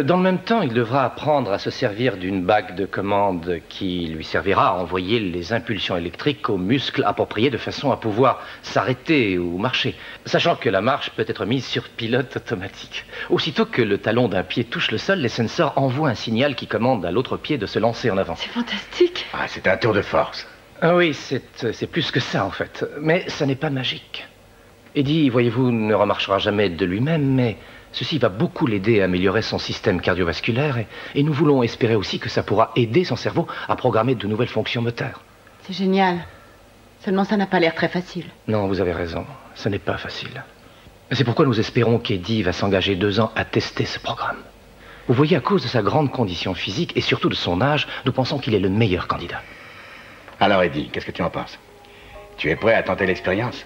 Dans le même temps, il devra apprendre à se servir d'une bague de commande qui lui servira à envoyer les impulsions électriques aux muscles appropriés de façon à pouvoir s'arrêter ou marcher, sachant que la marche peut être mise sur pilote automatique. Aussitôt que le talon d'un pied touche le sol, les sensors envoient un signal qui commande à l'autre pied de se lancer en avant. C'est fantastique. Ah, c'est un tour de force. Ah oui, c'est plus que ça en fait, mais ça n'est pas magique. Eddie, voyez-vous, ne remarchera jamais de lui-même, mais ceci va beaucoup l'aider à améliorer son système cardiovasculaire et nous voulons espérer aussi que ça pourra aider son cerveau à programmer de nouvelles fonctions moteurs. C'est génial. Seulement ça n'a pas l'air très facile. Non, vous avez raison, ce n'est pas facile. C'est pourquoi nous espérons qu'Eddie va s'engager 2 ans à tester ce programme. Vous voyez, à cause de sa grande condition physique et surtout de son âge, nous pensons qu'il est le meilleur candidat. Alors Eddie, qu'est-ce que tu en penses? Tu es prêt à tenter l'expérience?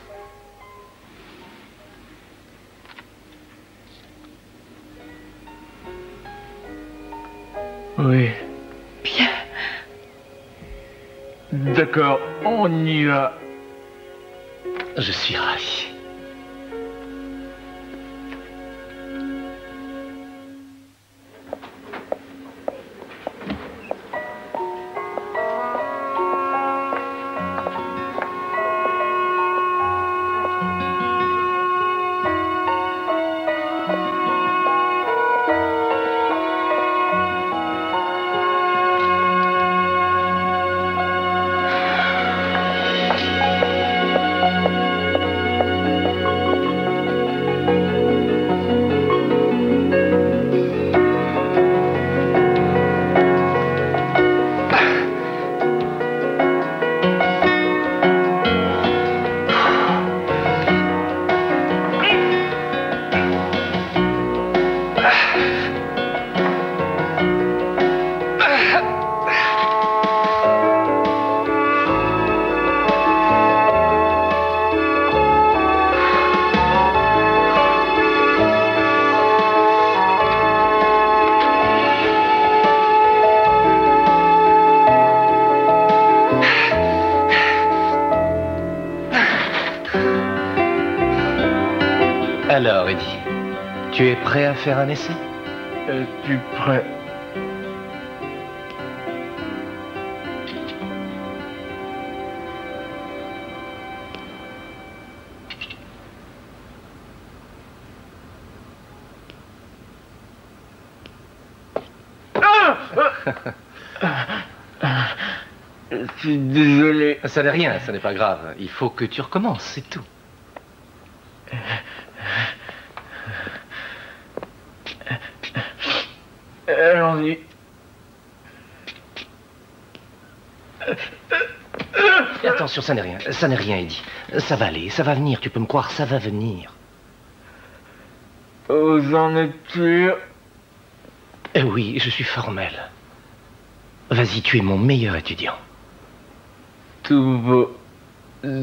Oui. Bien. D'accord, on y va. Je suis ravi. Alors, Eddie, tu es prêt à faire un essai? Es-tu prêt? Je suis désolé. Ça n'est rien, ça n'est pas grave. Il faut que tu recommences, c'est tout. Allons-y. Attention, ça n'est rien, Eddie. Ça va aller, ça va venir, tu peux me croire, ça va venir. Vous en êtes sûr? Oui, je suis formel. Vas-y, tu es mon meilleur étudiant. Tous vos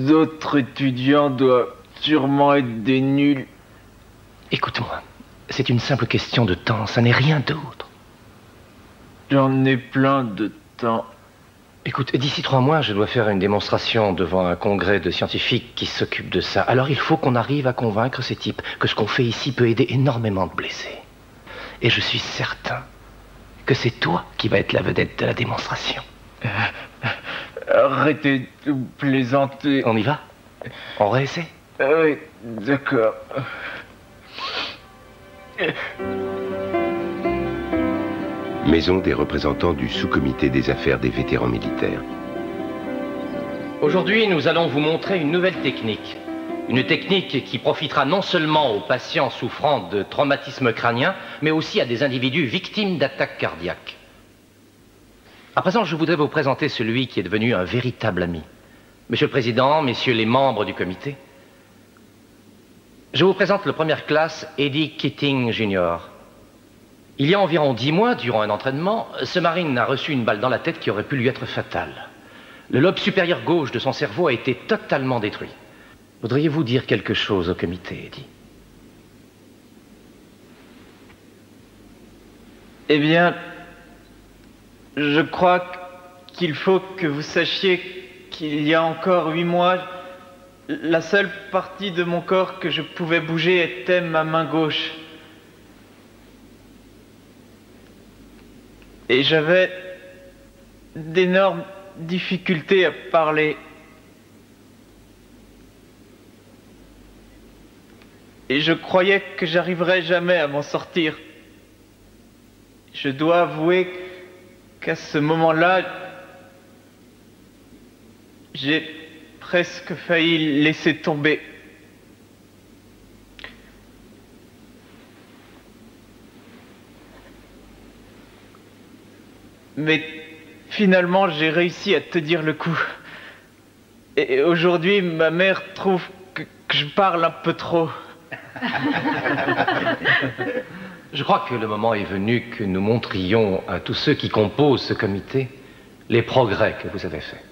autres étudiants doivent sûrement être des nuls. Écoute-moi, c'est une simple question de temps, ça n'est rien d'autre. J'en ai plein de temps. Écoute, d'ici 3 mois, je dois faire une démonstration devant un congrès de scientifiques qui s'occupe de ça. Alors il faut qu'on arrive à convaincre ces types que ce qu'on fait ici peut aider énormément de blessés. Et je suis certain que c'est toi qui vas être la vedette de la démonstration. Arrêtez de plaisanter. On y va? On réessaie? Oui, d'accord. Maison des représentants du sous-comité des affaires des vétérans militaires. Aujourd'hui, nous allons vous montrer une nouvelle technique. Une technique qui profitera non seulement aux patients souffrant de traumatisme crânien, mais aussi à des individus victimes d'attaques cardiaques. À présent, je voudrais vous présenter celui qui est devenu un véritable ami. Monsieur le Président, messieurs les membres du comité, je vous présente le première classe, Eddie Keating Jr. Il y a environ 10 mois, durant un entraînement, ce Marine a reçu une balle dans la tête qui aurait pu lui être fatale. Le lobe supérieur gauche de son cerveau a été totalement détruit. Voudriez-vous dire quelque chose au comité, Eddie? Eh bien, je crois qu'il faut que vous sachiez qu'il y a encore 8 mois, la seule partie de mon corps que je pouvais bouger était ma main gauche. Et j'avais d'énormes difficultés à parler. Et je croyais que j'arriverais jamais à m'en sortir. Je dois avouer qu'à ce moment-là, j'ai presque failli laisser tomber. Mais finalement, j'ai réussi à tenir le coup. Et aujourd'hui, ma mère trouve que je parle un peu trop. Je crois que le moment est venu que nous montrions à tous ceux qui composent ce comité les progrès que vous avez faits.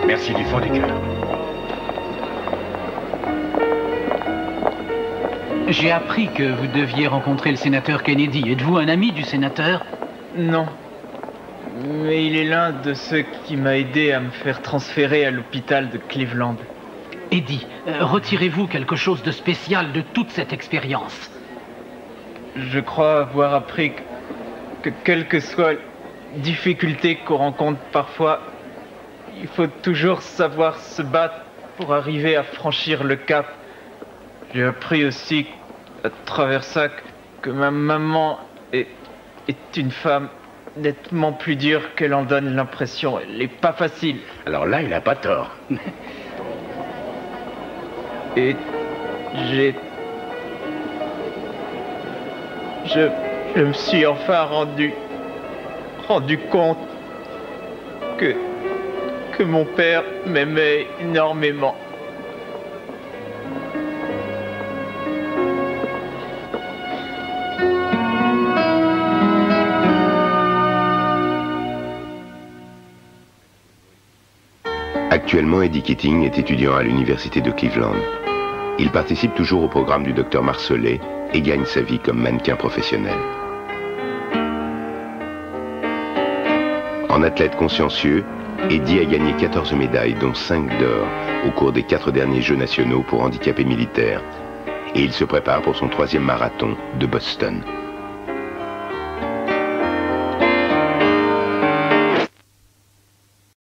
Merci du fond du cœur. J'ai appris que vous deviez rencontrer le sénateur Kennedy. Êtes-vous un ami du sénateur? Non. Mais il est l'un de ceux qui m'a aidé à me faire transférer à l'hôpital de Cleveland. Eddie, retirez-vous quelque chose de spécial de toute cette expérience? Je crois avoir appris que quelles que soient les difficultés qu'on rencontre parfois, il faut toujours savoir se battre pour arriver à franchir le cap. J'ai appris aussi à travers ça que ma maman est une femme nettement plus dure qu'elle en donne l'impression. Elle n'est pas facile. Alors là, il n'a pas tort. Et j'ai je me suis enfin rendu compte que mon père m'aimait énormément. Actuellement, Eddie Keating est étudiant à l'université de Cleveland. Il participe toujours au programme du docteur Marcelet et gagne sa vie comme mannequin professionnel. En athlète consciencieux, Eddie a gagné 14 médailles, dont 5 d'or, au cours des 4 derniers Jeux nationaux pour handicapés militaires. Et il se prépare pour son 3e marathon de Boston.